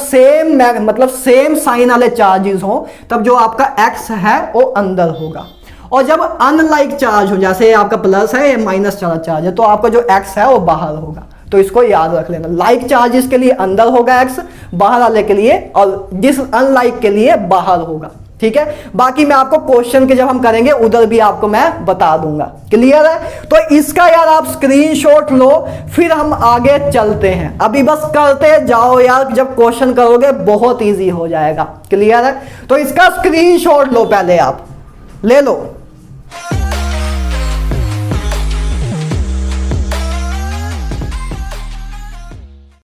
सेम साइन वाले चार्जेस हो, तब जो आपका x है वो अंदर होगा। और जब अनलाइक चार्ज हो, जैसे आपका प्लस है, ये माइनस चार्ज है, तो आपका जो x है वो बाहर होगा। तो इसको याद रख लेना, लाइक चार्जेस के लिए अंदर होगा x, बाहर वाले के लिए, और डिस अनलाइक के लिए बाहर होगा। ठीक है, बाकी मैं आपको क्वेश्चन के जब हम करेंगे उधर भी आपको मैं बता दूंगा। क्लियर है। तो इसका यार आप स्क्रीनशॉट लो, फिर हम आगे चलते हैं। अभी बस करते जाओ यार, जब क्वेश्चन करोगे बहुत इजी हो जाएगा। क्लियर है। तो इसका स्क्रीनशॉट लो, पहले आप ले लो।